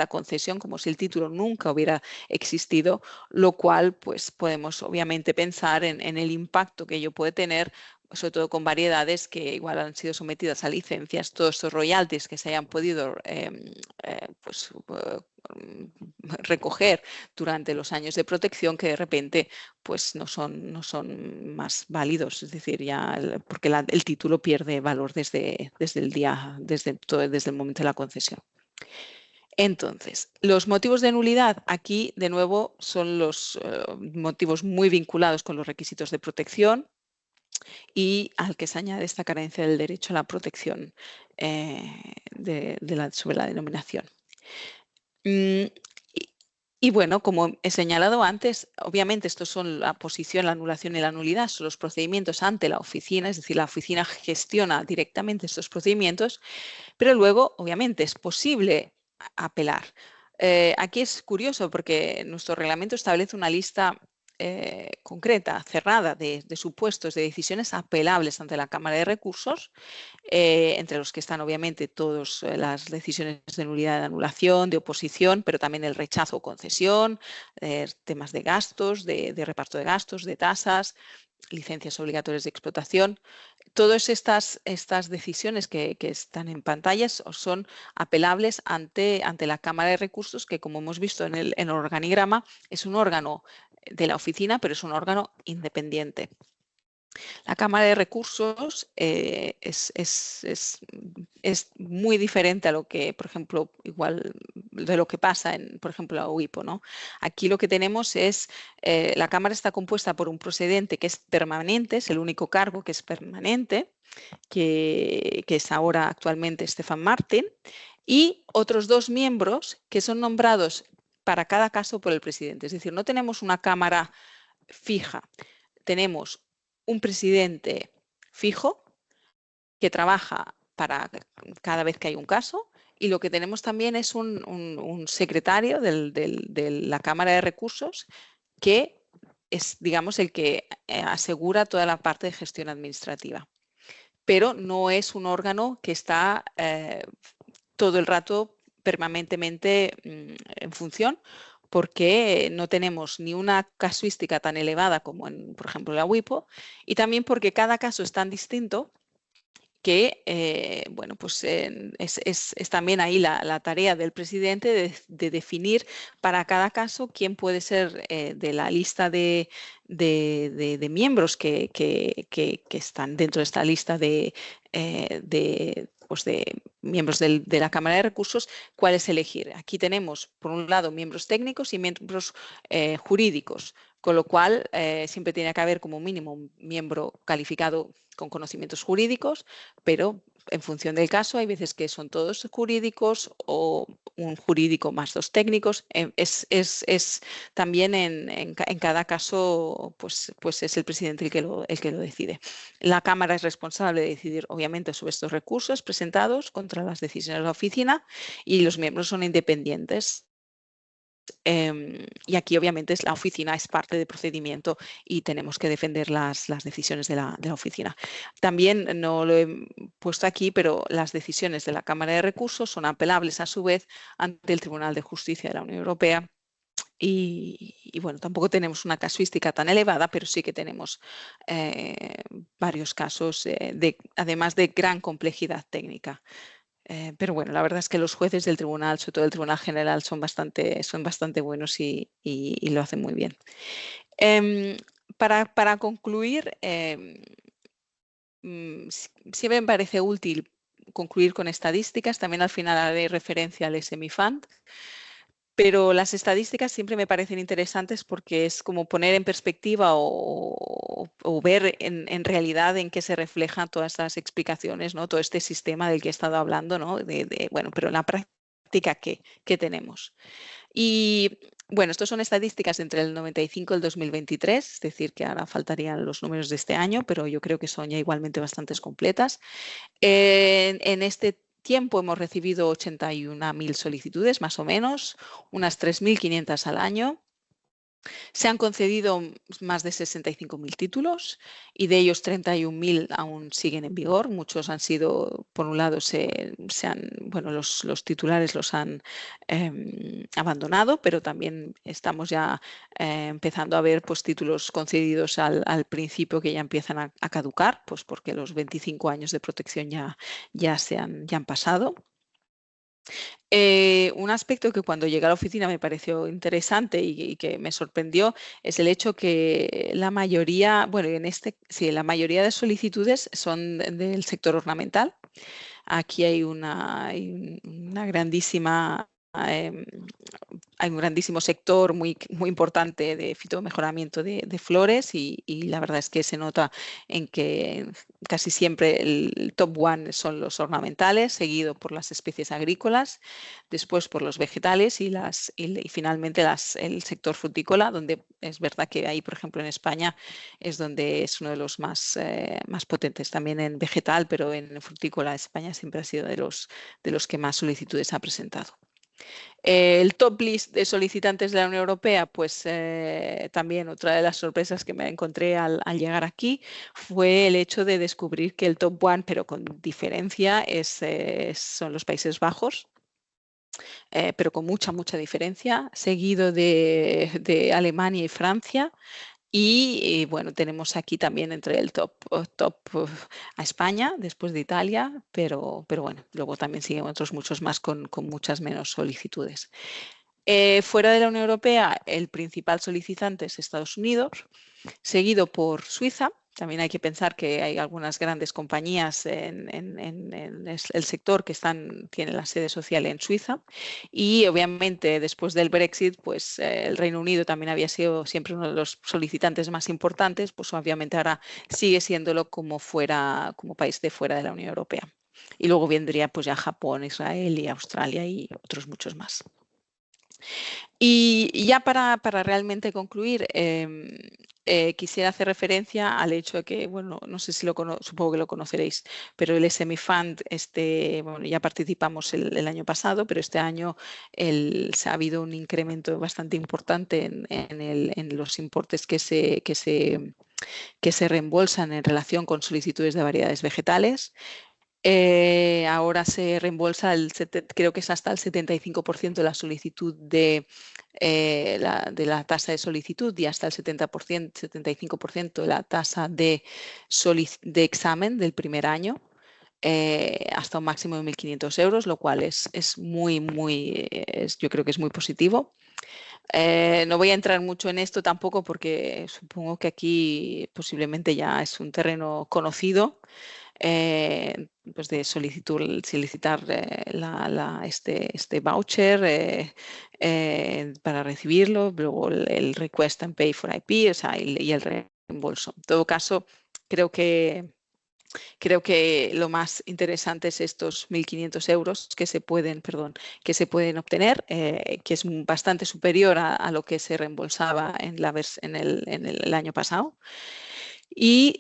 concesión, como si el título nunca hubiera existido, lo cual pues podemos obviamente pensar en el impacto que ello puede tener, sobre todo con variedades que igual han sido sometidas a licencias, todos estos royalties que se hayan podido recoger durante los años de protección, que de repente pues no son más válidos, es decir, ya porque el título pierde valor desde el momento de la concesión. Entonces, los motivos de nulidad aquí de nuevo son los motivos muy vinculados con los requisitos de protección y al que se añade esta carencia del derecho a la protección sobre la denominación. Y bueno, como he señalado antes, obviamente estos son la posición, la anulación y la nulidad, son los procedimientos ante la oficina, es decir, la oficina gestiona directamente estos procedimientos, pero luego, obviamente, es posible apelar. Aquí es curioso porque nuestro reglamento establece una lista concreta, cerrada, de supuestos de decisiones apelables ante la Cámara de Recursos, entre los que están obviamente todas las decisiones de nulidad, de anulación, de oposición, pero también el rechazo o concesión, temas de gastos, de reparto de gastos, de tasas, licencias obligatorias de explotación. Todas estas decisiones que están en pantallas son apelables ante la Cámara de Recursos, que como hemos visto en el organigrama es un órgano de la oficina, pero es un órgano independiente. La Cámara de Recursos es muy diferente a lo que, por ejemplo, igual de lo que pasa en, por ejemplo, la UIPO, ¿no? Aquí lo que tenemos es, la Cámara está compuesta por un procedente que es permanente, es el único cargo que es permanente, que es ahora actualmente Stefan Martin, y otros 2 miembros que son nombrados para cada caso por el presidente. Es decir, no tenemos una Cámara fija, tenemos un presidente fijo que trabaja para cada vez que hay un caso, y lo que tenemos también es un secretario de la Cámara de Recursos que es, digamos, el que asegura toda la parte de gestión administrativa. Pero no es un órgano que está todo el rato permanentemente en función, porque no tenemos ni una casuística tan elevada como en, por ejemplo, la WIPO, y también porque cada caso es tan distinto que, bueno, pues es también ahí la tarea del presidente de definir para cada caso quién puede ser de la lista de miembros que están dentro de esta lista de miembros de la Cámara de Recursos, cuál es elegir. Aquí tenemos, por un lado, miembros técnicos y miembros jurídicos, con lo cual siempre tiene que haber como mínimo un miembro calificado con conocimientos jurídicos, pero en función del caso hay veces que son todos jurídicos o un jurídico más 2 técnicos. Es también en cada caso pues es el presidente el que lo decide. La Cámara es responsable de decidir obviamente sobre estos recursos presentados contra las decisiones de la oficina, y los miembros son independientes. y aquí obviamente la oficina es parte del procedimiento y tenemos que defender las decisiones de la oficina. También no lo he puesto aquí, pero las decisiones de la Cámara de Recursos son apelables a su vez ante el Tribunal de Justicia de la Unión Europea. Y bueno, tampoco tenemos una casuística tan elevada, pero sí que tenemos varios casos, además de gran complejidad técnica. Pero bueno, la verdad es que los jueces del tribunal, sobre todo el Tribunal General, son bastante buenos y lo hacen muy bien. Para concluir, siempre me parece útil concluir con estadísticas. También al final haré referencia al SME Fund. Pero las estadísticas siempre me parecen interesantes porque es como poner en perspectiva o ver en realidad en qué se reflejan todas estas explicaciones, ¿no? Todo este sistema del que he estado hablando, ¿no? Bueno, pero en la práctica, ¿qué tenemos? Y bueno, estas son estadísticas entre el 95 y el 2023, es decir, que ahora faltarían los números de este año, pero yo creo que son ya igualmente bastante completas. En este tiempo hemos recibido 81.000 solicitudes, más o menos, unas 3.500 al año. Se han concedido más de 65.000 títulos y de ellos 31.000 aún siguen en vigor. Muchos han sido, por un lado, bueno, los titulares los han abandonado, pero también estamos ya empezando a ver pues, títulos concedidos al principio que ya empiezan a caducar, pues porque los 25 años de protección ya han pasado. Un aspecto que cuando llegué a la oficina me pareció interesante y que me sorprendió es el hecho que la mayoría, bueno, la mayoría de solicitudes son del sector ornamental. Aquí hay una grandísima hay un grandísimo sector muy importante de fitomejoramiento de flores y la verdad es que se nota en que casi siempre el top one son los ornamentales, seguido por las especies agrícolas, después por los vegetales y finalmente el sector frutícola, donde es verdad que ahí, por ejemplo, en España es donde es uno de los más potentes, también en vegetal, pero en frutícola España siempre ha sido de los que más solicitudes ha presentado. El top list de solicitantes de la Unión Europea, pues también otra de las sorpresas que me encontré al llegar aquí fue el hecho de descubrir que el top one, pero con diferencia, son los Países Bajos. Pero con mucha diferencia, seguido de Alemania y Francia. Y bueno, tenemos aquí también entre el top a España, después de Italia, pero bueno, luego también siguen otros muchos más con muchas menos solicitudes. Fuera de la Unión Europea, el principal solicitante es Estados Unidos, seguido por Suiza. También hay que pensar que hay algunas grandes compañías en el sector que tienen la sede social en Suiza y obviamente después del Brexit, pues el Reino Unido también había sido siempre uno de los solicitantes más importantes, pues obviamente ahora sigue siéndolo como país de fuera de la Unión Europea. Y luego vendría pues ya Japón, Israel y Australia y otros muchos más. Y ya para realmente concluir, quisiera hacer referencia al hecho de que, bueno, no sé si supongo que lo conoceréis, pero el SME Fund, bueno, ya participamos el año pasado, pero este año ha habido un incremento bastante importante en los importes que se reembolsan en relación con solicitudes de variedades vegetales. Ahora se reembolsa, creo que es hasta el 75% de la solicitud de la tasa de solicitud y hasta el 75% de la tasa de examen del primer año, hasta un máximo de 1.500 euros, lo cual es yo creo que es muy positivo. No voy a entrar mucho en esto tampoco porque supongo que aquí posiblemente ya es un terreno conocido. Pues de solicitar este voucher para recibirlo, luego el request and pay for IP, o sea, y el reembolso. En todo caso, creo que lo más interesante es estos 1.500 euros que se pueden obtener, que es bastante superior a lo que se reembolsaba en el año pasado. Y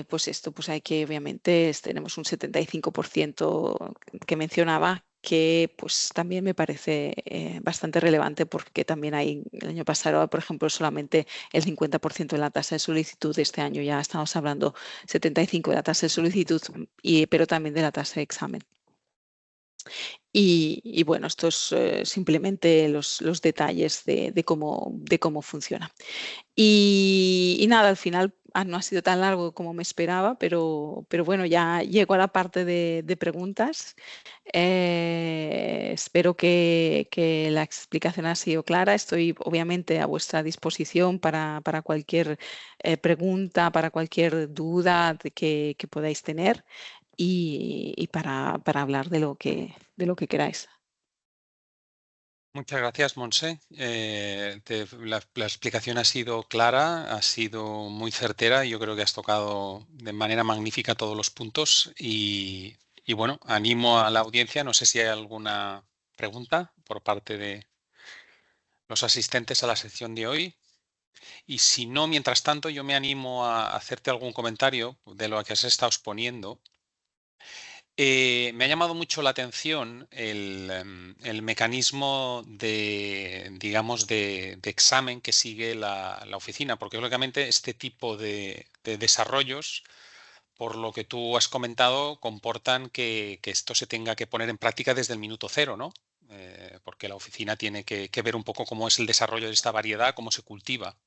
pues esto, pues hay que, obviamente, tenemos un 75% que mencionaba que pues también me parece bastante relevante, porque también hay, el año pasado, por ejemplo, solamente el 50% de la tasa de solicitud. Este año ya estamos hablando 75% de la tasa de solicitud, pero también de la tasa de examen. Y bueno, estos simplemente los detalles de cómo funciona. Y nada, al final no ha sido tan largo como me esperaba, pero bueno, ya llego a la parte de preguntas. Espero que la explicación ha sido clara. Estoy obviamente a vuestra disposición para cualquier pregunta, para cualquier duda que podáis tener, y para hablar de lo que queráis. Muchas gracias, Montse. La explicación ha sido clara, ha sido muy certera. Yo creo que has tocado de manera magnífica todos los puntos y bueno, animo a la audiencia. No sé si hay alguna pregunta por parte de los asistentes a la sección de hoy. Y si no, mientras tanto, yo me animo a hacerte algún comentario de lo que has estado exponiendo. Me ha llamado mucho la atención el mecanismo digamos, de examen que sigue la oficina, porque lógicamente este tipo de desarrollos, por lo que tú has comentado, comportan que esto se tenga que poner en práctica desde el minuto cero, ¿no? Porque la oficina tiene que ver un poco cómo es el desarrollo de esta variedad, cómo se cultiva.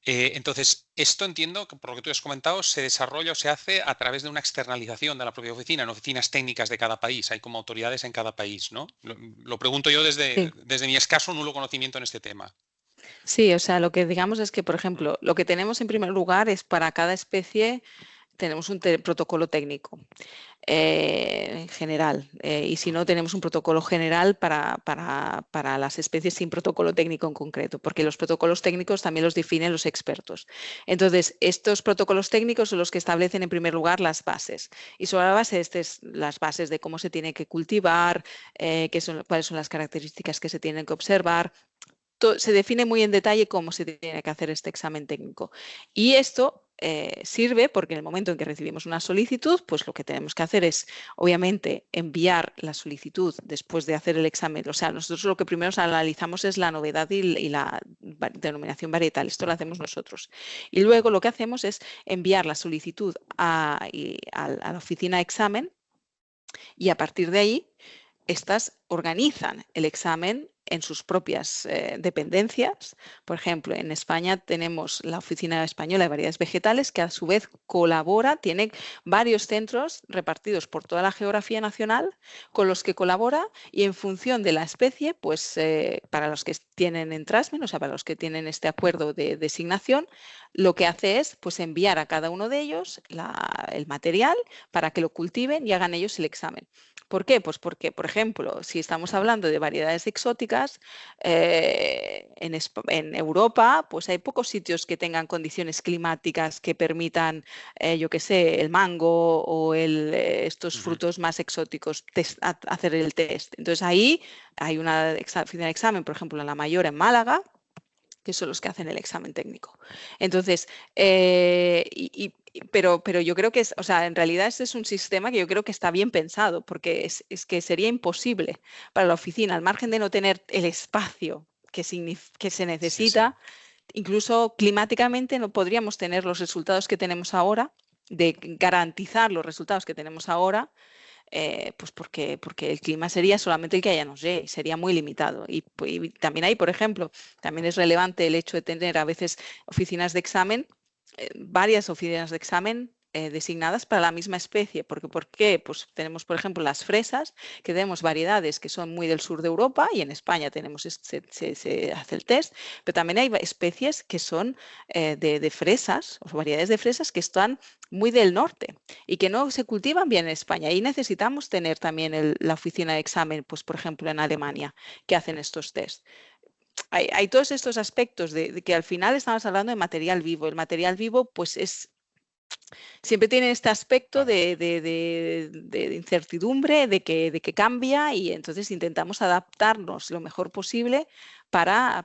Entonces, esto entiendo que por lo que tú has comentado se desarrolla o se hace a través de una externalización de la propia oficina, en oficinas técnicas de cada país. Hay como autoridades en cada país, ¿no? Lo pregunto yo Sí. desde mi escaso nulo conocimiento en este tema. Sí, o sea, lo que digamos es que, por ejemplo, lo que tenemos en primer lugar es, para cada especie tenemos un protocolo técnico en general, y si no, tenemos un protocolo general para las especies sin protocolo técnico en concreto, porque los protocolos técnicos también los definen los expertos. Entonces, estos protocolos técnicos son los que establecen en primer lugar las bases, y sobre la base de las bases de cómo se tiene que cultivar, cuáles son las características que se tienen que observar. Se define muy en detalle cómo se tiene que hacer este examen técnico. Y esto sirve porque en el momento en que recibimos una solicitud, pues lo que tenemos que hacer es, obviamente, enviar la solicitud después de hacer el examen. O sea, nosotros lo que primero analizamos es la novedad y la denominación varietal. Esto lo hacemos nosotros. Y luego lo que hacemos es enviar la solicitud a la oficina de examen, y a partir de ahí, estas organizan el examen en sus propias dependencias. Por ejemplo, en España tenemos la Oficina Española de Variedades Vegetales, que a su vez colabora, tiene varios centros repartidos por toda la geografía nacional con los que colabora, y en función de la especie, pues para los que tienen entrasment, o sea, para los que tienen este acuerdo de designación, lo que hace es pues enviar a cada uno de ellos el material para que lo cultiven y hagan ellos el examen. ¿Por qué? Pues porque, por ejemplo, si estamos hablando de variedades exóticas, en Europa pues hay pocos sitios que tengan condiciones climáticas que permitan, yo qué sé, el mango o estos frutos más exóticos, hacer el test. Entonces ahí hay una oficina de examen, por ejemplo, en La Mayor, en Málaga, que son los que hacen el examen técnico. Entonces, pero yo creo que o sea, en realidad este es un sistema que yo creo que está bien pensado, porque es que sería imposible para la oficina, al margen de no tener el espacio que se necesita. Sí. Incluso climáticamente no podríamos tener los resultados que tenemos ahora, de garantizar los resultados que tenemos ahora, pues porque el clima sería solamente el que allá nos llegue, sería muy limitado. Y también hay, por ejemplo, también es relevante el hecho de tener a veces oficinas de examen, varias oficinas de examen designadas para la misma especie. ¿Por qué? Pues tenemos, por ejemplo, las fresas, que tenemos variedades que son muy del sur de Europa, y en España se hace el test, pero también hay especies que son de fresas, o variedades de fresas que están muy del norte y que no se cultivan bien en España. Y necesitamos tener también la oficina de examen, pues por ejemplo en Alemania, que hacen estos test. Hay todos estos aspectos de que al final estamos hablando de material vivo. El material vivo pues siempre tiene este aspecto de incertidumbre, de que cambia, y entonces intentamos adaptarnos lo mejor posible para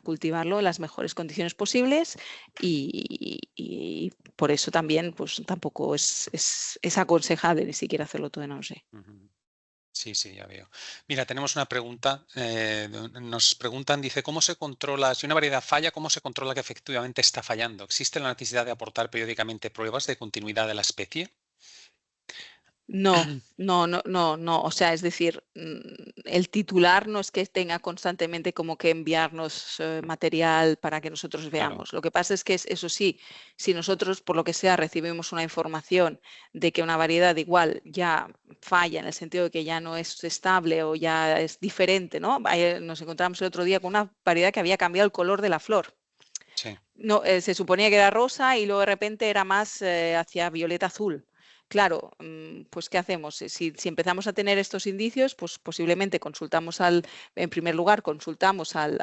cultivarlo en las mejores condiciones posibles, y por eso también pues tampoco es aconsejable ni siquiera hacerlo todo en OSE. Sí, sí, ya veo. Mira, tenemos una pregunta. Nos preguntan, dice, ¿cómo se controla, si una variedad falla, cómo se controla que efectivamente está fallando? ¿Existe la necesidad de aportar periódicamente pruebas de continuidad de la especie? No, no, no, no, no. O sea, es decir, el titular no es que tenga constantemente como que enviarnos material para que nosotros Claro, veamos. Lo que pasa es que, eso sí, si nosotros, por lo que sea, recibimos una información de que una variedad igual ya falla en el sentido de que ya no es estable o ya es diferente, ¿no? Nos encontramos el otro día con una variedad que había cambiado el color de la flor. sí. No, se suponía que era rosa y luego de repente era más hacia violeta azul. Claro, pues ¿qué hacemos? Si empezamos a tener estos indicios, pues posiblemente en primer lugar, consultamos al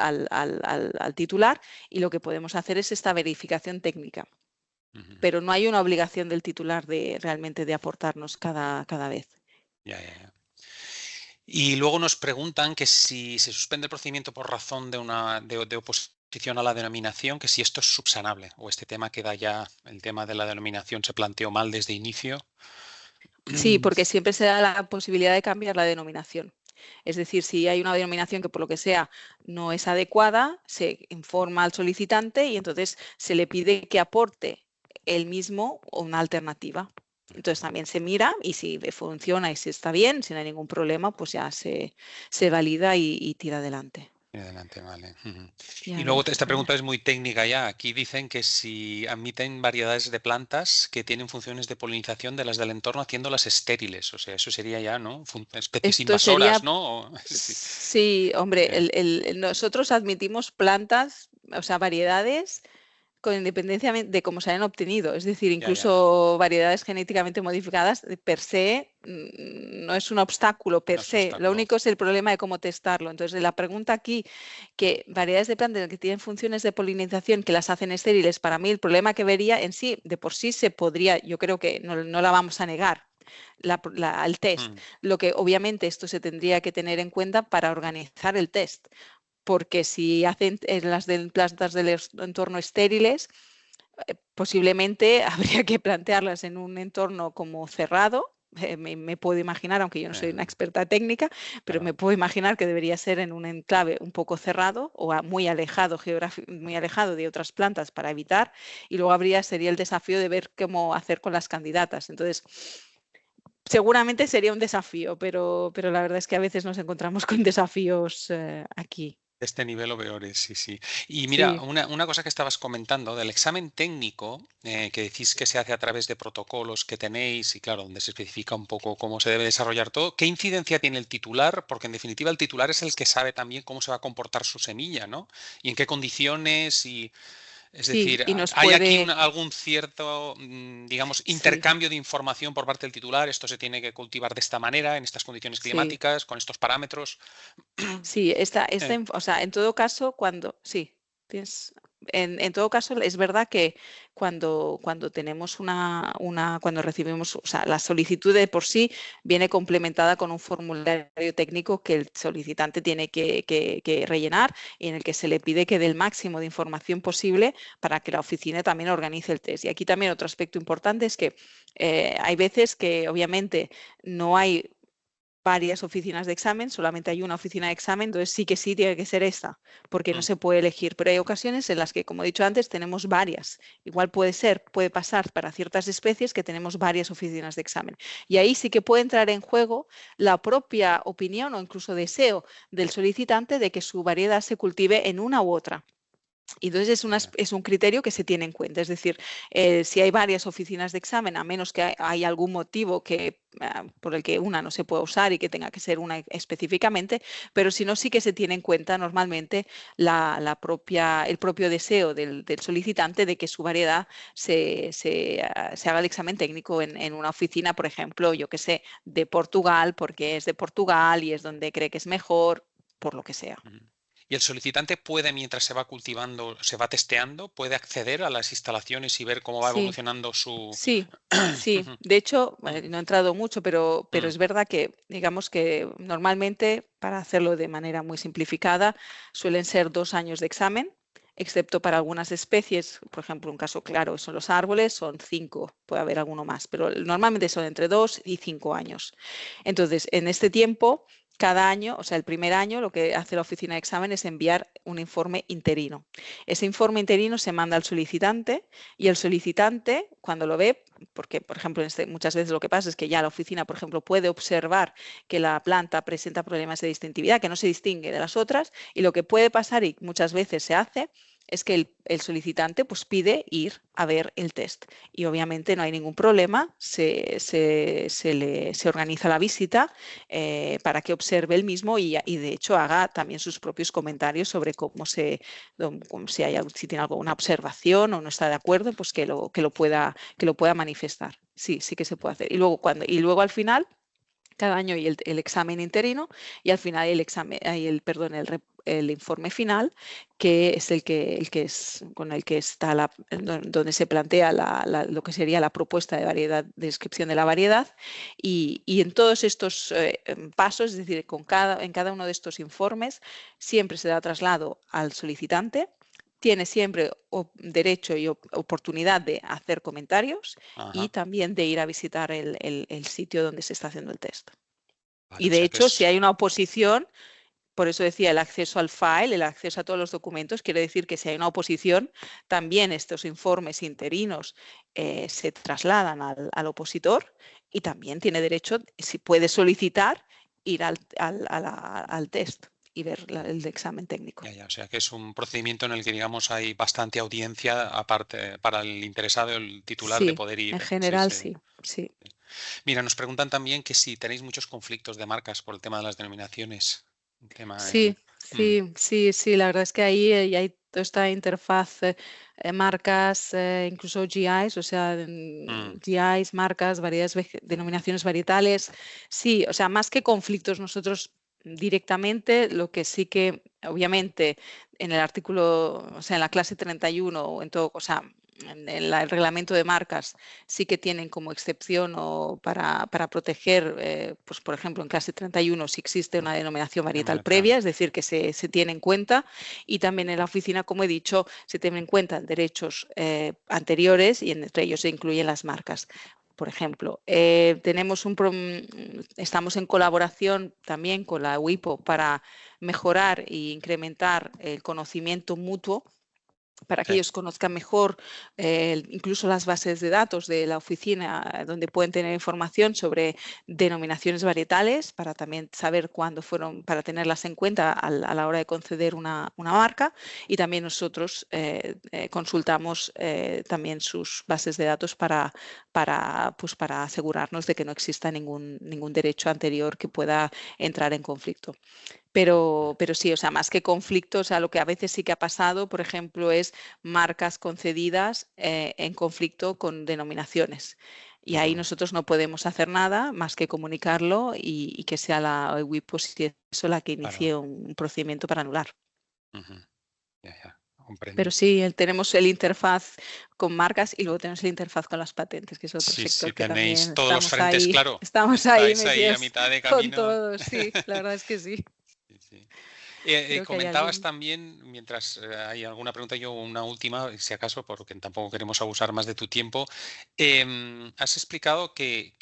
titular y lo que podemos hacer es esta verificación técnica. Ujú. Pero no hay una obligación del titular de realmente de aportarnos cada vez. Ya, ya, ya. Y luego nos preguntan que si se suspende el procedimiento por razón de oposición a la denominación, que si esto es subsanable o este tema queda ya, el tema de la denominación se planteó mal desde inicio. Sí, porque siempre se da la posibilidad de cambiar la denominación. Es decir, si hay una denominación que por lo que sea no es adecuada, se informa al solicitante y entonces se le pide que aporte él mismo o una alternativa. Entonces también se mira y si funciona y si está bien, si no hay ningún problema, pues ya se valida y tira adelante. Y adelante, vale. Ujú. Y Y a luego ver, esta a ver. pregunta es muy técnica ya. Aquí dicen que si admiten variedades de plantas que tienen funciones de polinización de las del entorno haciéndolas estériles. O sea, eso sería ya, ¿no? Especies Esto invasoras, sería, ¿no? Sí, sí, hombre, sí, nosotros admitimos plantas, o sea, variedades con independencia de cómo se hayan obtenido. Es decir, ya, ya. incluso variedades genéticamente modificadas per se no es un obstáculo No per es un se. Lo obstáculo. único es el problema de cómo testarlo. Entonces, la pregunta aquí, que variedades de plantas que tienen funciones de polinización que las hacen estériles, para mí el problema que vería en sí, de por sí se podría, yo creo que no la vamos a negar. Al test. Mm, Lo que obviamente esto se tendría que tener en cuenta para organizar el test, porque si hacen las de plantas del entorno estériles, posiblemente habría que plantearlas en un entorno como cerrado. Me puedo imaginar, aunque yo no soy una experta técnica, pero claro. me puedo imaginar que debería ser en un enclave un poco cerrado o muy alejado, muy alejado de otras plantas para evitar. Y luego sería el desafío de ver cómo hacer con las candidatas. Entonces, seguramente sería un desafío, pero la verdad es que a veces nos encontramos con desafíos aquí. De este nivel o peores, sí, sí. Y mira, Sí. una cosa que estabas comentando del examen técnico, que decís que se hace a través de protocolos que tenéis y claro, donde se especifica un poco cómo se debe desarrollar todo, ¿qué incidencia tiene el titular? Porque en definitiva el titular es el que sabe también cómo se va a comportar su semilla, ¿no? Y en qué condiciones y... Es Sí, decir, y nos ¿hay aquí puede, algún cierto, digamos, sí, intercambio de información por parte del titular? Esto se tiene que cultivar de esta manera, en estas condiciones sí, climáticas, con estos parámetros. sí, Eh, o sea, en todo caso, sí, en todo caso, es verdad que cuando tenemos cuando recibimos, o sea, la solicitud de por sí viene complementada con un formulario técnico que el solicitante tiene que rellenar y en el que se le pide que dé el máximo de información posible para que la oficina también organice el test. Y aquí también otro aspecto importante es que hay veces que obviamente no hay varias oficinas de examen, solamente hay una oficina de examen, entonces sí que sí tiene que ser esta, porque no mm, se puede elegir, pero hay ocasiones en las que, como he dicho antes, tenemos varias. Igual puede pasar para ciertas especies que tenemos varias oficinas de examen. Y ahí sí que puede entrar en juego la propia opinión o incluso deseo del solicitante de que su variedad se cultive en una u otra. Y entonces es un criterio que se tiene en cuenta. Es decir, si hay varias oficinas de examen, a menos que hay algún motivo por el que una no se pueda usar y que tenga que ser una específicamente, pero si no, sí que se tiene en cuenta normalmente el propio deseo del solicitante de que su variedad se haga el examen técnico en una oficina, por ejemplo, yo que sé, de Portugal, porque es de Portugal y es donde cree que es mejor, por lo que sea. Y el solicitante puede, mientras se va cultivando, se va testeando, puede acceder a las instalaciones y ver cómo va Sí. evolucionando su... Sí, sí. De hecho, no he entrado mucho, pero Mm, es verdad que, digamos que normalmente, para hacerlo de manera muy simplificada, suelen ser 2 años de examen. excepto para algunas especies, por ejemplo, un caso claro son los árboles, son 5, puede haber alguno más, pero normalmente son entre 2 y 5 años. Entonces, en este tiempo, cada año, o sea, el primer año, lo que hace la oficina de examen es enviar un informe interino. Ese informe interino se manda al solicitante y el solicitante, cuando lo ve, porque, por ejemplo, muchas veces lo que pasa es que ya la oficina, por ejemplo, puede observar que la planta presenta problemas de distintividad, que no se distingue de las otras, y lo que puede pasar, y muchas veces se hace, es que el solicitante pues, pide ir a ver el test y obviamente no hay ningún problema, se organiza la visita para que observe el mismo y de hecho haga también sus propios comentarios sobre si tiene alguna observación o no está de acuerdo, pues que lo pueda manifestar. Sí, sí que se puede hacer. Y luego al final cada año hay el examen interino y al final hay el informe final, que es con el que está donde se plantea lo que sería la propuesta de descripción de la variedad y en todos estos pasos, es decir, en cada uno de estos informes siempre se da traslado al solicitante. Tiene siempre derecho y oportunidad de hacer comentarios y también de ir a visitar el sitio donde se está haciendo el test. Vale, y de hecho, si hay una oposición, por eso decía el acceso al file, el acceso a todos los documentos, quiere decir que si hay una oposición, también estos informes interinos se trasladan al opositor y también tiene derecho, si puede solicitar, ir al test y ver el examen técnico. O sea que es un procedimiento en el que, digamos, hay bastante audiencia aparte para el interesado, el titular, de poder ir. En general, sí. Mira, nos preguntan también que si tenéis muchos conflictos de marcas por el tema de las denominaciones. Sí, la verdad es que ahí hay toda esta interfaz, marcas, incluso GIs, o sea, GIs, marcas, denominaciones varietales. Sí, o sea, más que conflictos nosotros directamente, lo que sí que, obviamente, en el artículo, o sea, en la clase 31 o en todo, o sea, en el reglamento de marcas sí que tienen como excepción o para proteger, pues por ejemplo en clase 31 si existe una denominación varietal previa, es decir, que se tiene en cuenta y también en la oficina, como he dicho, se tienen en cuenta derechos anteriores y entre ellos se incluyen las marcas. Por ejemplo, estamos en colaboración también con la WIPO para mejorar e incrementar el conocimiento mutuo para que ellos conozcan mejor incluso las bases de datos de la oficina donde pueden tener información sobre denominaciones varietales para también saber cuándo fueron, para tenerlas en cuenta a la hora de conceder una marca y también nosotros consultamos también sus bases de datos para asegurarnos de que no exista ningún derecho anterior que pueda entrar en conflicto. Pero sí, o sea, más que conflictos, o sea, lo que a veces sí que ha pasado, por ejemplo, es marcas concedidas en conflicto con denominaciones. Y ahí nosotros no podemos hacer nada más que comunicarlo y que sea la WIPO la que inicie un procedimiento para anular. Pero sí, tenemos el interfaz con marcas y luego tenemos el interfaz con las patentes, que es otro sector que tenéis también todos los frentes, claro. Estamos ahí Estáis metidos a mitad de con camino. todo, sí, la verdad es que sí. Comentabas también, mientras hay alguna pregunta, yo una última, si acaso, porque tampoco queremos abusar más de tu tiempo. Has explicado que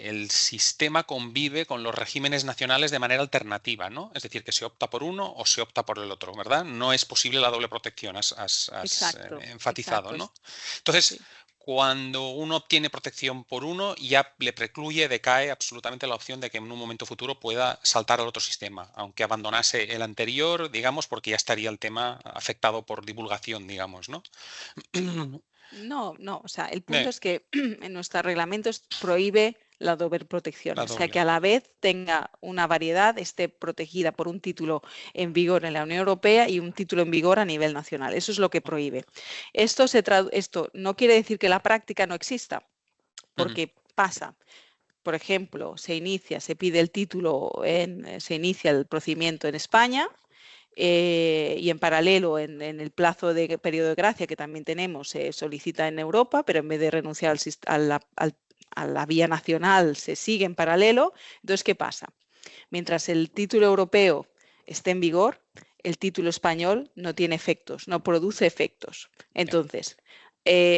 el sistema convive con los regímenes nacionales de manera alternativa, ¿no? Es decir, que se opta por uno o se opta por el otro, ¿verdad? No es posible la doble protección, has enfatizado, ¿no? Entonces, cuando uno obtiene protección por uno, ya le decae absolutamente la opción de que en un momento futuro pueda saltar al otro sistema, aunque abandonase el anterior, digamos, porque ya estaría el tema afectado por divulgación, digamos, ¿no? No, o sea, el punto es que en nuestros reglamentos prohíbe la doble protección, o sea, que a la vez tenga una variedad, esté protegida por un título en vigor en la Unión Europea y un título en vigor a nivel nacional. Eso es lo que prohíbe. Esto no quiere decir que la práctica no exista, porque pasa. Por ejemplo, se pide el título, se inicia el procedimiento en España. Y en paralelo, en el plazo de periodo de gracia que también tenemos, se solicita en Europa, pero en vez de renunciar a la vía nacional, se sigue en paralelo. Entonces, ¿qué pasa? Mientras el título europeo esté en vigor, el título español no tiene efectos, no produce efectos. Entonces,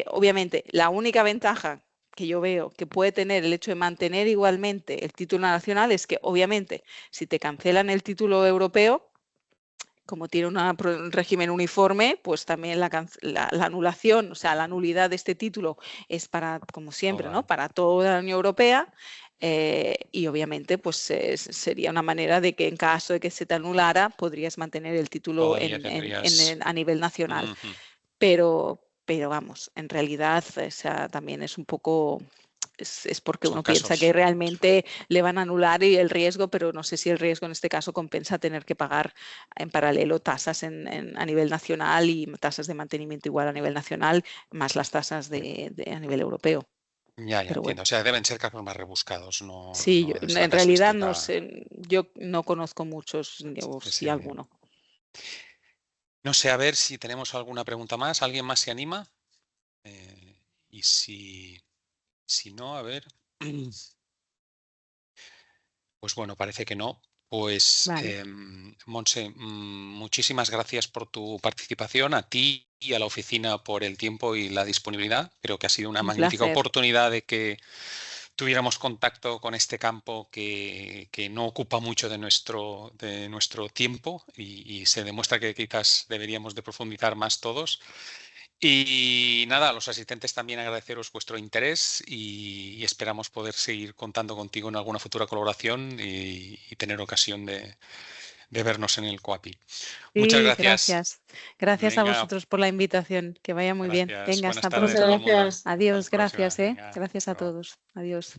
obviamente, la única ventaja que yo veo que puede tener el hecho de mantener igualmente el título nacional es que, obviamente, si te cancelan el título europeo, como tiene un régimen uniforme, pues también la anulación, o sea, la nulidad de este título es para, como siempre, ¿no? Para toda la Unión Europea. Y obviamente pues sería una manera de que en caso de que se te anulara podrías mantener el título a nivel nacional. Pero vamos, en realidad o sea, también es un poco... Es porque uno piensa que realmente le van a anular y el riesgo, pero no sé si el riesgo en este caso compensa tener que pagar en paralelo tasas a nivel nacional y tasas de mantenimiento igual a nivel nacional, más las tasas a nivel europeo. Ya entiendo. Bueno. O sea, deben ser casos más rebuscados. No, sí, no en realidad no sé, yo no conozco muchos, sí alguno. No sé, a ver si tenemos alguna pregunta más. ¿Alguien más se anima? Y si no, a ver. Pues bueno, parece que no. Pues, vale. Montse, muchísimas gracias por tu participación, a ti y a la oficina por el tiempo y la disponibilidad. Creo que ha sido una magnífica oportunidad de que tuviéramos contacto con este campo que no ocupa mucho de nuestro tiempo y se demuestra que quizás deberíamos de profundizar más todos. Y nada, a los asistentes también agradeceros vuestro interés y esperamos poder seguir contando contigo en alguna futura colaboración y tener ocasión de vernos en el COAPI. Sí, muchas gracias. Gracias a vosotros por la invitación. Que vaya muy bien. Venga, hasta pronto. Gracias. Adiós, gracias. Gracias a todos. Adiós.